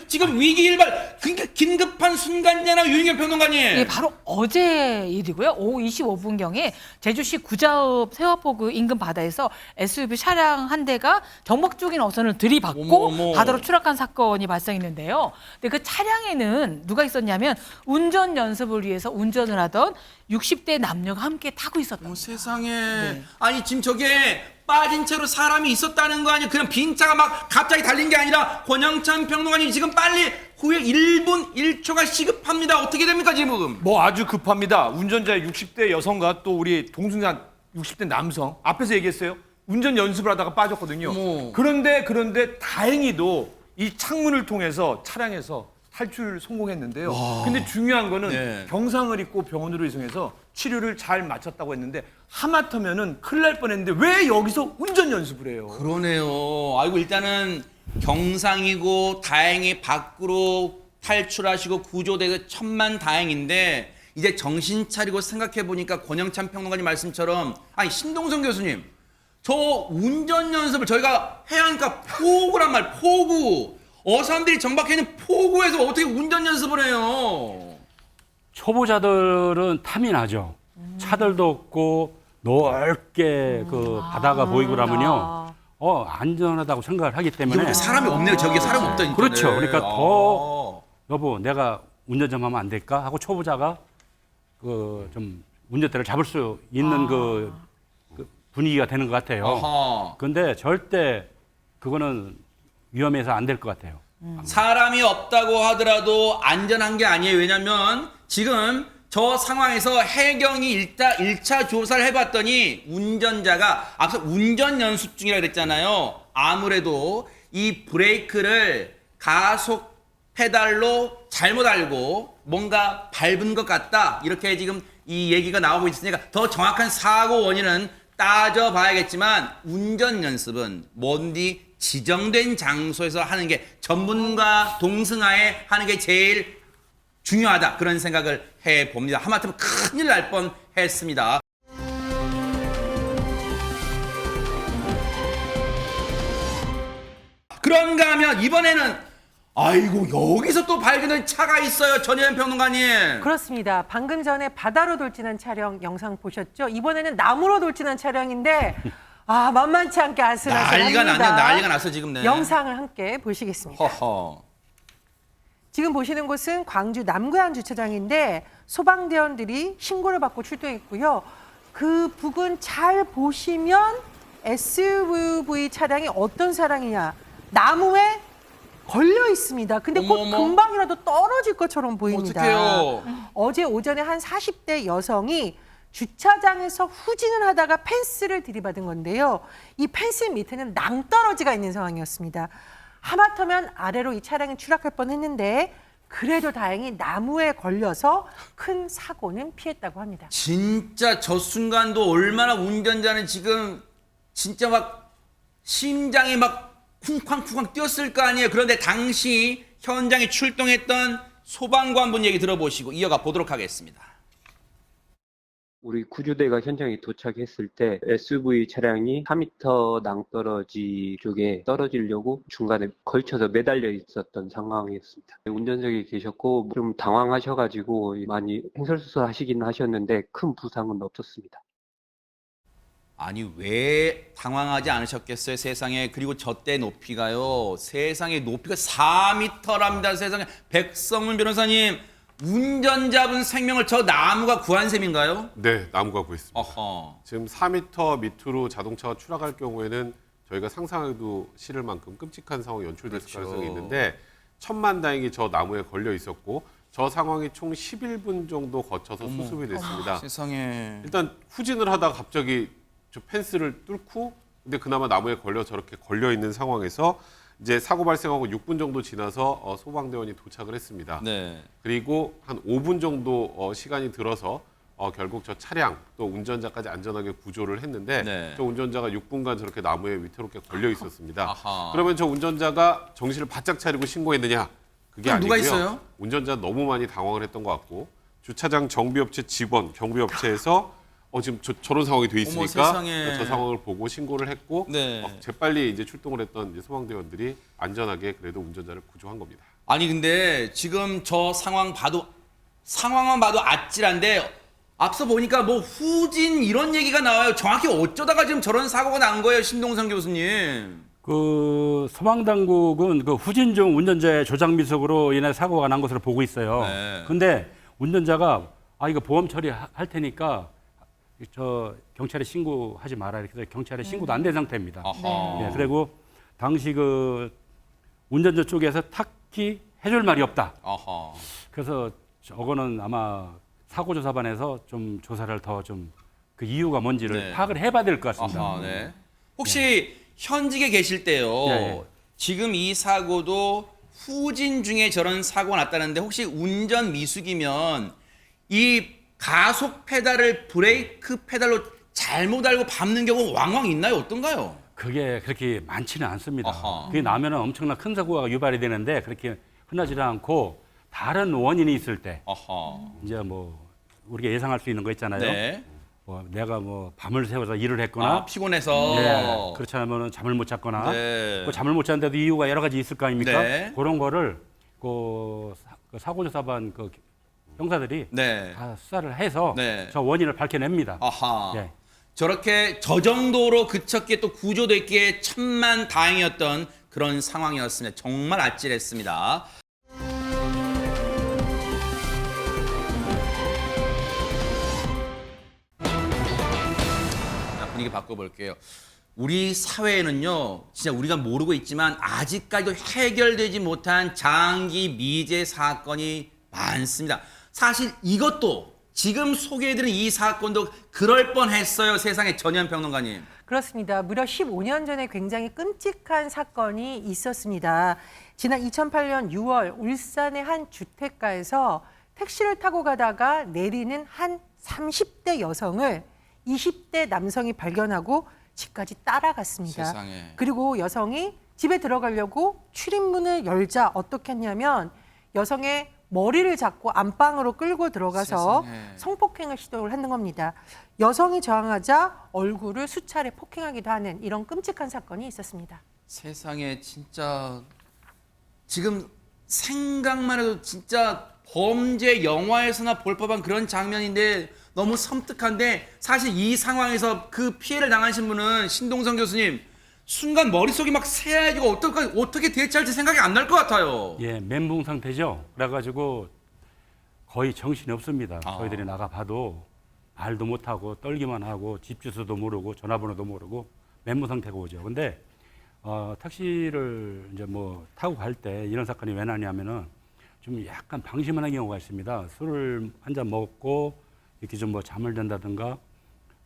지금 위기일발 긴급한 순간이잖아요. 유인경 평론가님. 예, 바로 어제 일이고요. 오후 25분경에 제주시 구자읍 세화포구 인근 바다에서 SUV 차량 한 대가 정박 중인 어선을 들이받고 어머. 바다로 추락한 사건이 발생했는데요. 근데 그 차량에는 누가 있었냐면 운전 연습을 위해서 운전을 하던 60대 남녀가 함께 타고 있었던 어머 거예요. 세상에. 네. 아니 지금 저게 빠진 채로 사람이 있었다는 거 아니에요? 그냥 빈 차가 막 갑자기 달린 게 아니라 권영찬 평론가님 지금 빨리 후에 1분 1초가 시급합니다. 어떻게 됩니까 지금? 뭐 아주 급합니다. 운전자의 60대 여성과 또 우리 동승자 60대 남성 앞에서 얘기했어요. 운전 연습을 하다가 빠졌거든요. 어머. 그런데 다행히도 이 창문을 통해서 차량에서 탈출 성공했는데요. 근데 중요한 거는 네. 경상을 입고 병원으로 이송해서 치료를 잘 마쳤다고 했는데 하마터면은 큰일 날 뻔했는데 왜 여기서 운전 연습을 해요? 그러네요. 아이고 일단은 경상이고 다행히 밖으로 탈출하시고 구조돼서 천만 다행인데 이제 정신 차리고 생각해 보니까 권영찬 평론가님 말씀처럼 아니 신동성 교수님 저 운전 연습을 저희가 해야 하니까 포구란 말 포구 어선들이 정박해 있는 포구에서 어떻게 운전 연습을 해요? 초보자들은 탐이 나죠. 차들도 없고 넓게 그 바다가 보이고 그러면요. 안전하다고 생각을 하기 때문에. 이게 사람이 없네요. 저기 사람 없다니까. 그렇죠. 그러니까 더 여보 내가 운전 좀 하면 안 될까 하고 초보자가 그 좀 운전대를 잡을 수 있는 그 분위기가 되는 것 같아요. 어허. 그런데 절대 그거는 위험해서 안 될 것 같아요. 사람이 없다고 하더라도 안전한 게 아니에요. 왜냐면 지금 저 상황에서 해경이 1차 조사를 해봤더니 운전자가 앞서 운전 연습 중이라고 그랬잖아요. 아무래도 이 브레이크를 가속 페달로 잘못 알고 뭔가 밟은 것 같다. 이렇게 지금 이 얘기가 나오고 있으니까 더 정확한 사고 원인은 따져봐야겠지만 운전 연습은 뭔디 지정된 장소에서 하는 게 전문가 동승하에 하는 게 제일 중요하다. 그런 생각을 해봅니다. 하마터면 큰일 날 뻔했습니다. 그런가 하면 이번에는 아이고 여기서 또 발견된 차가 있어요. 전혜연 평론가님. 그렇습니다. 방금 전에 바다로 돌진한 차량 영상 보셨죠? 이번에는 나무로 돌진한 차량인데 만만치 않게 아슬아슬합니다. 난리가 났어 지금. 네. 영상을 함께 보시겠습니다. 허허. 지금 보시는 곳은 광주 남구안 주차장인데 소방대원들이 신고를 받고 출동했고요. 그 부근 잘 보시면 SUV 차량이 어떤 차량이냐. 나무에 걸려 있습니다. 근데 곧 어머. 금방이라도 떨어질 것처럼 보입니다. 어떡해요. 어제 오전에 한 40대 여성이 주차장에서 후진을 하다가 펜스를 들이받은 건데요. 이 펜스 밑에는 낭떠러지가 있는 상황이었습니다. 하마터면 아래로 이 차량이 추락할 뻔했는데 그래도 다행히 나무에 걸려서 큰 사고는 피했다고 합니다. 진짜 저 순간도 얼마나 운전자는 지금 진짜 막 심장이 막 쿵쾅쿵쾅 뛰었을 거 아니에요. 그런데 당시 현장에 출동했던 소방관분 얘기 들어보시고 이어가 보도록 하겠습니다. 우리 구조대가 현장에 도착했을 때 SUV 차량이 4m 낭떠러지 쪽에 떨어지려고 중간에 걸쳐서 매달려 있었던 상황이었습니다. 운전석에 계셨고 좀 당황하셔가지고 많이 횡설수설하시긴 하셨는데 큰 부상은 없었습니다. 아니 왜 당황하지 않으셨겠어요 세상에. 그리고 저때 높이가요 세상에 높이가 4m랍니다 세상에. 백성문 변호사님 운전자분 생명을 저 나무가 구한 셈인가요? 네, 나무가 구했습니다. 어허. 지금 4m 밑으로 자동차가 추락할 경우에는 저희가 상상하기도 싫을 만큼 끔찍한 상황이 연출됐을 그렇죠. 가능성이 있는데 천만다행히 저 나무에 걸려 있었고 저 상황이 총 11분 정도 거쳐서 수습이 됐습니다. 세상에. 일단 후진을 하다가 갑자기 저 펜스를 뚫고 근데 그나마 나무에 걸려 저렇게 걸려 있는 상황에서 이제 사고 발생하고 6분 정도 지나서 소방대원이 도착을 했습니다. 네. 그리고 한 5분 정도 시간이 들어서 결국 저 차량 또 운전자까지 안전하게 구조를 했는데 네. 저 운전자가 6분간 저렇게 나무에 위태롭게 걸려 있었습니다. 아하. 그러면 저 운전자가 정신을 바짝 차리고 신고했느냐? 그게 그럼 누가 아니고요. 있어요? 운전자 너무 많이 당황을 했던 것 같고 주차장 정비업체 직원, 경비업체에서 지금 저런 상황이 돼 어머, 있으니까 세상에. 저 상황을 보고 신고를 했고 네. 재빨리 이제 출동을 했던 이제 소방대원들이 안전하게 그래도 운전자를 구조한 겁니다. 아니 근데 지금 저 상황만 봐도 아찔한데 앞서 보니까 뭐 후진 이런 얘기가 나와요. 정확히 어쩌다가 지금 저런 사고가 난 거예요, 신동상 교수님? 그 소방당국은 그 후진 중 운전자의 조작 미숙으로 인해 사고가 난 것으로 보고 있어요. 네. 근데 운전자가 이거 보험 처리할 테니까 저 경찰에 신고하지 마라 이렇게 해서 경찰에 신고도 안 된 상태입니다. 아하. 예, 그리고 당시 그 운전자 쪽에서 딱히 해줄 말이 없다. 아하. 그래서 저거는 아마 사고조사반에서 좀 조사를 더 좀 그 이유가 뭔지를 네. 파악을 해봐야 될 것 같습니다. 아하, 네. 혹시 현직에 계실 때요. 예. 지금 이 사고도 후진 중에 저런 사고가 났다는데 혹시 운전 미숙이면 이 가속 페달을 브레이크 페달로 잘못 알고 밟는 경우 왕왕 있나요? 어떤가요? 그게 그렇게 많지는 않습니다. 아하. 그게 나면은 엄청난 큰 사고가 유발이 되는데 그렇게 흔하지는 않고 다른 원인이 있을 때 아하. 이제 뭐 우리가 예상할 수 있는 거 있잖아요. 네. 뭐 내가 뭐 밤을 새워서 일을 했거나 피곤해서. 네, 그렇지 않으면 잠을 못 잤거나 네. 그 잠을 못 잤는데도 이유가 여러 가지 있을 거 아닙니까? 네. 그런 거를 그 사고조사반 그 형사들이 네. 다 수사를 해서 네. 저 원인을 밝혀냅니다. 아하. 예. 저렇게 저 정도로 그쳤기에 또 구조됐기에 천만 다행이었던 그런 상황이었습니다. 정말 아찔했습니다. 자, 분위기 바꿔볼게요. 우리 사회에는요, 진짜 우리가 모르고 있지만 아직까지도 해결되지 못한 장기 미제 사건이 많습니다. 사실 이것도 지금 소개해드린 이 사건도 그럴 뻔했어요. 세상에 전현평론가님. 그렇습니다. 무려 15년 전에 굉장히 끔찍한 사건이 있었습니다. 지난 2008년 6월 울산의 한 주택가에서 택시를 타고 가다가 내리는 한 30대 여성을 20대 남성이 발견하고 집까지 따라갔습니다. 세상에. 그리고 여성이 집에 들어가려고 출입문을 열자 어떻게 했냐면 여성의 머리를 잡고 안방으로 끌고 들어가서 세상에. 성폭행을 시도를 하는 겁니다. 여성이 저항하자 얼굴을 수차례 폭행하기도 하는 이런 끔찍한 사건이 있었습니다. 세상에 진짜 지금 생각만 해도 진짜 범죄 영화에서나 볼 법한 그런 장면인데 너무 섬뜩한데 사실 이 상황에서 그 피해를 당하신 분은 신동성 교수님 순간 머릿속이 막 새하얘지고 어떻게 대처할지 생각이 안 날 것 같아요. 예, 멘붕 상태죠. 그래가지고 거의 정신이 없습니다. 저희들이 나가 봐도 말도 못하고 떨기만 하고 집 주소도 모르고 전화번호도 모르고 멘붕 상태가 오죠. 근데 택시를 이제 뭐 타고 갈 때 이런 사건이 왜 나냐면은 좀 약간 방심하는 경우가 있습니다. 술을 한 잔 먹고 이렇게 좀 뭐 잠을 잔다든가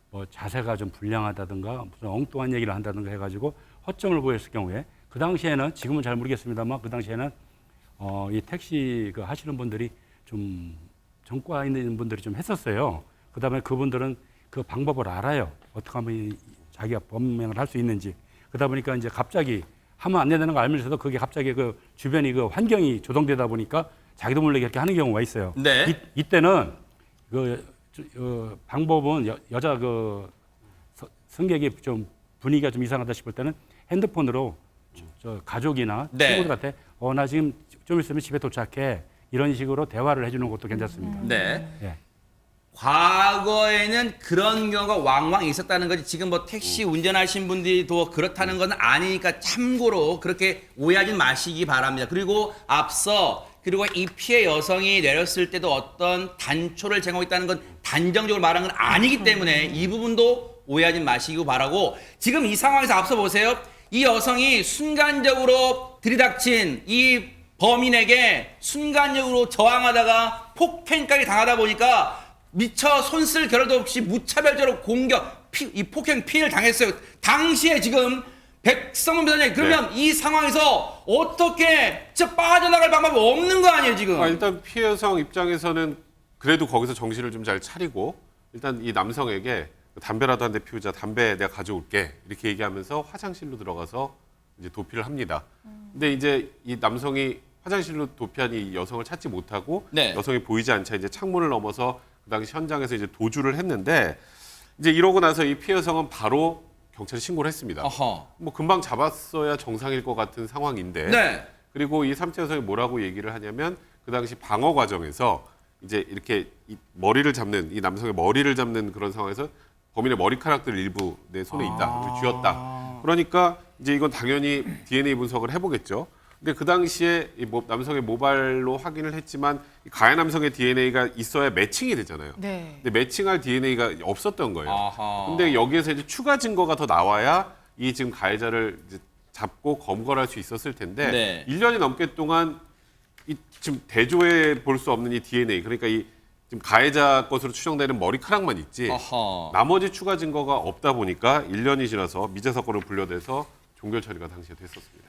뭐 자세가 좀 불량하다든가 무슨 엉뚱한 얘기를 한다든가 해가지고 허점을 보였을 경우에 그 당시에는 지금은 잘 모르겠습니다만 그 당시에는 이 택시 그 하시는 분들이 좀 전과 있는 분들이 좀 했었어요. 그다음에 그분들은 그 방법을 알아요. 어떻게 하면 자기가 범행을 할 수 있는지. 그러다 보니까 이제 갑자기 하면 안 된다는 걸 알면서도 그게 갑자기 그 주변이 그 환경이 조성되다 보니까 자기도 모르게 이렇게 하는 경우가 있어요. 네. 이때는 방법은 여자 그 승객이 좀 분위기가 좀 이상하다 싶을 때는 핸드폰으로 저 가족이나 네. 친구들한테 나 지금 좀 있으면 집에 도착해 이런 식으로 대화를 해주는 것도 괜찮습니다. 네. 예. 과거에는 그런 경우가 왕왕 있었다는 거지 지금 뭐 택시 운전하신 분들이 더 그렇다는 건 아니니까 참고로 그렇게 오해하지 마시기 바랍니다. 그리고 이 피해 여성이 내렸을 때도 어떤 단초를 제공하고 있다는 건 단정적으로 말한 건 아니기 때문에 이 부분도 오해하지 마시기 바라고 지금 이 상황에서 앞서 보세요. 이 여성이 순간적으로 들이닥친 이 범인에게 순간적으로 저항하다가 폭행까지 당하다 보니까 미처 손쓸 겨를도 없이 무차별적으로 공격, 이 폭행 피해를 당했어요. 당시에 지금 백성문 변호사님, 그러면 이 상황에서 어떻게 진짜 빠져나갈 방법이 없는 거 아니에요, 지금? 일단 피해 여성 입장에서는 그래도 거기서 정신을 좀 잘 차리고 일단 이 남성에게 담배라도 한 대 피우자, 담배 내가 가져올게 이렇게 얘기하면서 화장실로 들어가서 이제 도피를 합니다. 근데 이제 이 남성이 화장실로 도피한 이 여성을 찾지 못하고 네. 여성이 보이지 않자 이제 창문을 넘어서 그 당시 현장에서 이제 도주를 했는데 이제 이러고 나서 이 피해 여성은 바로 경찰에 신고를 했습니다. 어허. 뭐 금방 잡았어야 정상일 것 같은 상황인데 네. 그리고 이 3차 여성이 뭐라고 얘기를 하냐면 그 당시 방어 과정에서 이제 이렇게 이 머리를 잡는 이 남성의 머리를 잡는 그런 상황에서 범인의 머리카락들 일부 내 손에 있다. 그리고 쥐었다. 그러니까 이제 이건 당연히 DNA 분석을 해보겠죠. 근데 그 당시에 이 남성의 모발로 확인을 했지만 이 가해 남성의 DNA가 있어야 매칭이 되잖아요. 네. 근데 매칭할 DNA가 없었던 거예요. 아하. 근데 여기에서 이제 추가 증거가 더 나와야 이 지금 가해자를 이제 잡고 검거할 수 있었을 텐데 네. 1년이 넘게 동안 이 지금 대조해 볼 수 없는 이 DNA, 그러니까 이 지금 가해자 것으로 추정되는 머리카락만 있지 어허. 나머지 추가 증거가 없다 보니까 1년이 지나서 미제 사건으로 분류돼서 종결 처리가 당시에 됐었습니다.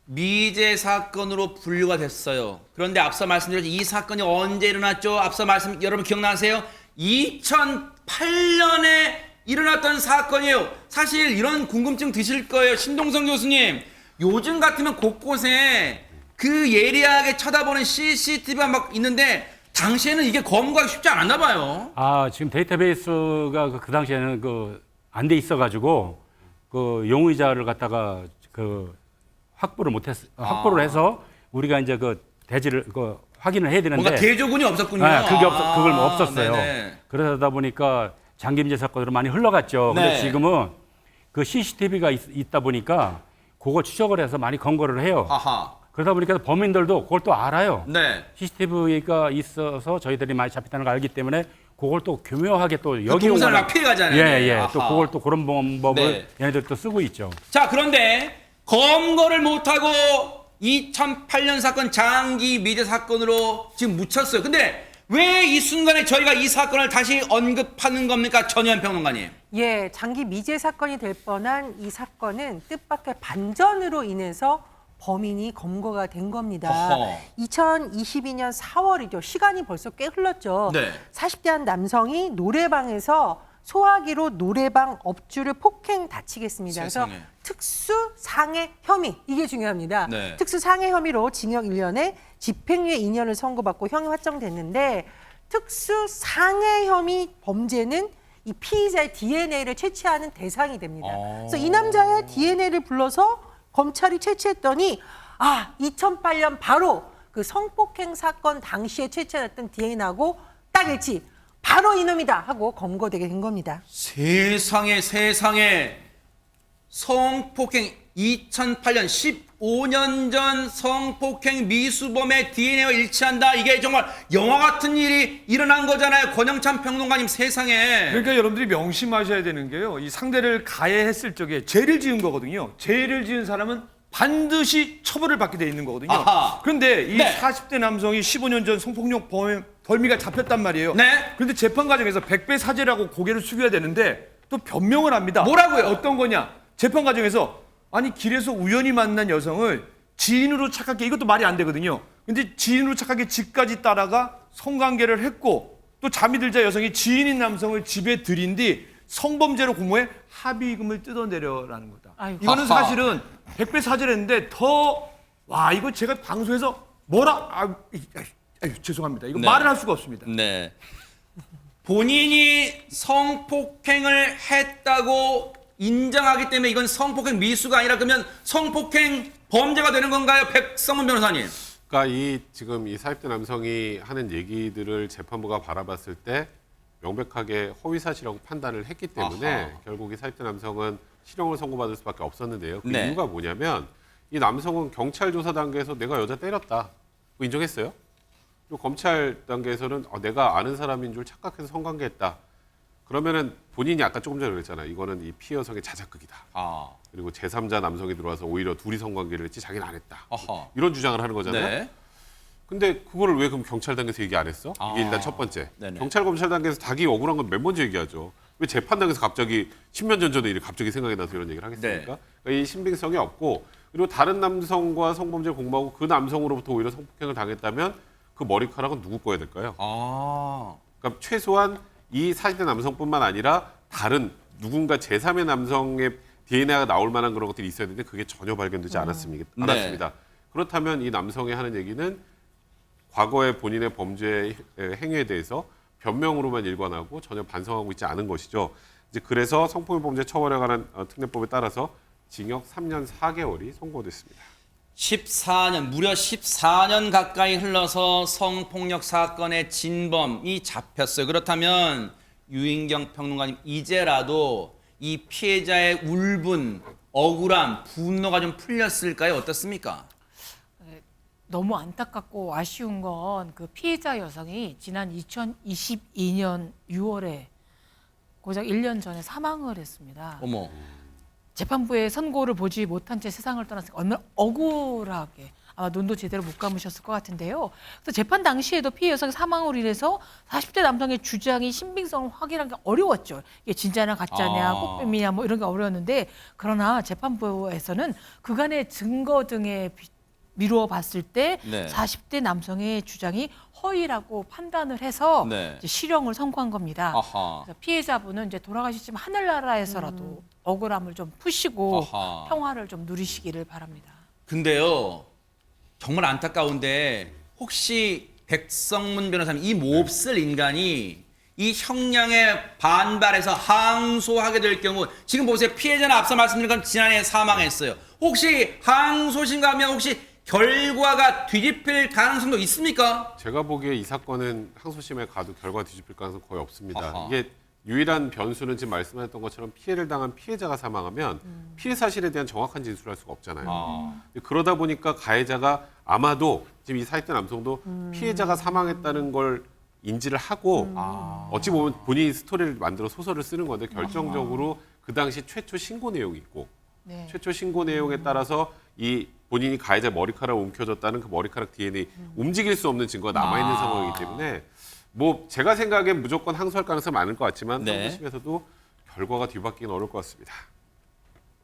미제 사건으로 분류가 됐어요. 그런데 앞서 말씀드렸죠. 이 사건이 언제 일어났죠? 앞서 말씀 여러분 기억나세요? 2008년에 일어났던 사건이에요. 사실 이런 궁금증 드실 거예요. 신동성 교수님. 요즘 같으면 곳곳에 그 예리하게 쳐다보는 CCTV가 막 있는데 당시에는 이게 검거하기 쉽지 않았나 봐요. 지금 데이터베이스가 그 당시에는 안 돼 있어가지고 그 용의자를 갖다가 확보를 해서 우리가 이제 대지를 확인을 해야 되는데 뭔가 대조군이 없었군요. 그걸 없었어요. 네네. 그러다 보니까 장기민재 사건으로 많이 흘러갔죠. 근데 네. 지금은 그 CCTV가 있다 보니까 그걸 추적을 해서 많이 검거를 해요. 아하. 그러다 보니까 범인들도 그걸 또 알아요. 네. CCTV가 있어서 저희들이 많이 잡혔다는 걸 알기 때문에 그걸 또 교묘하게 또 여기 동선을 막 피해가잖아요. 예. 또 아하. 그걸 또 그런 방법을 네. 얘네들 또 쓰고 있죠. 자, 그런데 검거를 못하고 2008년 사건 장기 미제 사건으로 지금 묻혔어요. 근데 왜 이 순간에 저희가 이 사건을 다시 언급하는 겁니까? 전현 평론가님. 예, 장기 미제 사건이 될 뻔한 이 사건은 뜻밖의 반전으로 인해서 범인이 검거가 된 겁니다. 어허. 2022년 4월이죠. 시간이 벌써 꽤 흘렀죠. 네. 40대 한 남성이 노래방에서 소화기로 노래방 업주를 폭행 다치게 했습니다. 그래서 세상에. 특수상해 혐의, 이게 중요합니다. 네. 특수상해 혐의로 징역 1년에 집행유예 2년을 선고받고 형이 확정됐는데 특수상해 혐의 범죄는 이 피의자의 DNA를 채취하는 대상이 됩니다. 그래서 이 남자의 DNA를 불러서 검찰이 채취했더니 2008년 바로 그 성폭행 사건 당시에 채취했던 DNA하고 딱 일치. 바로 이놈이다 하고 검거되게 된 겁니다. 세상에 성폭행 2008년 15년 전 성폭행 미수범의 DNA와 일치한다. 이게 정말 영화 같은 일이 일어난 거잖아요. 권영찬 평론가님, 세상에. 그러니까 여러분들이 명심하셔야 되는 게요. 이 상대를 가해했을 적에 죄를 지은 거거든요. 죄를 지은 사람은 반드시 처벌을 받게 돼 있는 거거든요. 아하. 그런데 이 네. 40대 남성이 15년 전 성폭력 혐의가 잡혔단 말이에요. 네. 그런데 재판 과정에서 백배 사죄라고 고개를 숙여야 되는데 또 변명을 합니다. 뭐라고요? 어떤 거냐? 재판 과정에서 아니 길에서 우연히 만난 여성을 지인으로 착각해, 이것도 말이 안 되거든요. 근데 지인으로 착각해 집까지 따라가 성관계를 했고 또 잠이 들자 여성이 지인인 남성을 집에 들인 뒤 성범죄로 공모해 합의금을 뜯어내려라는 거다. 아이고. 이거는 아하. 사실은 백배 사죄를 했는데 이거 제가 방송에서 죄송합니다. 이거 네. 말을 할 수가 없습니다. 네. 본인이 성폭행을 했다고 인정하기 때문에 이건 성폭행 미수가 아니라 그러면 성폭행 범죄가 되는 건가요? 백성문 변호사님. 그러니까 지금 이 40대 남성이 하는 얘기들을 재판부가 바라봤을 때 명백하게 허위 사실이라고 판단을 했기 때문에 아하. 결국 이 40대 남성은 실형을 선고받을 수밖에 없었는데요. 그 네. 이유가 뭐냐면 이 남성은 경찰 조사 단계에서 내가 여자 때렸다. 그거 인정했어요. 그리고 검찰 단계에서는 내가 아는 사람인 줄 착각해서 성관계했다. 그러면은 본인이 아까 조금 전에 그랬잖아요. 이거는 이 피해 여성의 자작극이다. 그리고 제3자 남성이 들어와서 오히려 둘이 성관계를 했지 자기는 안 했다. 이런 주장을 하는 거잖아요. 네. 근데 그거를 왜 그럼 경찰 단계에서 얘기 안 했어? 이게 일단 첫 번째. 네네. 경찰 검찰 단계에서 자기 억울한 건 맨 먼저 얘기하죠. 왜 재판당에서 갑자기 10년 전에 일이 갑자기 생각이 나서 이런 얘기를 하겠습니까? 네. 그러니까 이 신빙성이 없고 그리고 다른 남성과 성범죄를 공모하고 그 남성으로부터 오히려 성폭행을 당했다면 그 머리카락은 누구 거야 될까요? 그러니까 최소한 이 40대 남성뿐만 아니라 다른 누군가 제3의 남성의 DNA가 나올 만한 그런 것들이 있어야 되는데 그게 전혀 발견되지 않았습니다. 그렇다면 이 남성이 하는 얘기는 과거의 본인의 범죄 행위에 대해서 변명으로만 일관하고 전혀 반성하고 있지 않은 것이죠. 이제 그래서 성폭력 범죄 처벌에 관한 특례법에 따라서 징역 3년 4개월이 선고됐습니다. 14년, 무려 14년 가까이 흘러서 성폭력 사건의 진범이 잡혔어요. 그렇다면 유인경 평론가님, 이제라도 이 피해자의 울분, 억울함, 분노가 좀 풀렸을까요? 어떻습니까? 너무 안타깝고 아쉬운 건 그 피해자 여성이 지난 2022년 6월에 고작 1년 전에 사망을 했습니다. 어머. 재판부의 선고를 보지 못한 채 세상을 떠났으니까 얼마나 억울하게 아마 눈도 제대로 못 감으셨을 것 같은데요. 그래서 재판 당시에도 피해 여성이 사망으로 인해서 40대 남성의 주장이 신빙성을 확인하기 어려웠죠. 이게 진짜냐 가짜냐 꽃뱀이냐 뭐 이런 게 어려웠는데 그러나 재판부에서는 그간의 증거 등에 미루어 봤을 때 40대 남성의 주장이 허위라고 판단을 해서 이제 실형을 선고한 겁니다. 그래서 피해자분은 이제 돌아가시지만 하늘나라에서라도 억울함을 좀 푸시고 평화를 좀 누리시기를 바랍니다. 근데요, 정말 안타까운데 혹시 백성문 변호사님, 이 몹쓸 인간이 이 형량에 반발해서 항소하게 될 경우, 지금 보세요, 피해자는 앞서 말씀드린 건 지난해 사망했어요. 혹시 항소심가하면 혹시 결과가 뒤집힐 가능성도 있습니까? 제가 보기에 이 사건은 항소심에 가도 결과 뒤집힐 가능성 거의 없습니다. 이게 유일한 변수는 지금 말씀하셨던 것처럼 피해를 당한 피해자가 사망하면 피해 사실에 대한 정확한 진술을 할 수가 없잖아요. 그러다 보니까 가해자가 아마도 지금 이 40대 남성도 피해자가 사망했다는 걸 인지를 하고 어찌 보면 본인이 스토리를 만들어 소설을 쓰는 건데 결정적으로 그 당시 최초 신고 내용이 있고 최초 신고 내용에 따라서 이 본인이 가해자 머리카락을 움켜줬다는 그 머리카락 DNA 움직일 수 없는 증거가 남아있는 상황이기 때문에 뭐 제가 생각엔 무조건 항소할 가능성이 많을 것 같지만 항소심에서도 결과가 뒤바뀌기는 어려울 것 같습니다.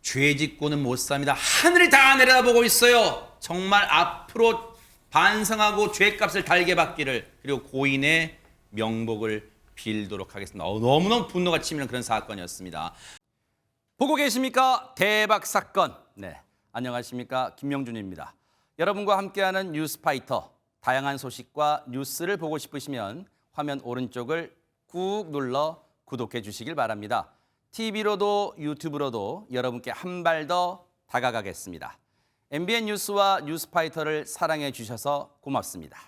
죄 짓고는 못 삽니다. 하늘이 다 내려다보고 있어요. 정말 앞으로 반성하고 죄값을 달게 받기를, 그리고 고인의 명복을 빌도록 하겠습니다. 너무너무 분노가 치미는 그런 사건이었습니다. 보고 계십니까? 대박 사건. 네, 안녕하십니까? 김명준입니다. 여러분과 함께하는 뉴스파이터, 다양한 소식과 뉴스를 보고 싶으시면 화면 오른쪽을 꾹 눌러 구독해 주시길 바랍니다. TV로도 유튜브로도 여러분께 한 발 더 다가가겠습니다. MBN 뉴스와 뉴스파이터를 사랑해 주셔서 고맙습니다.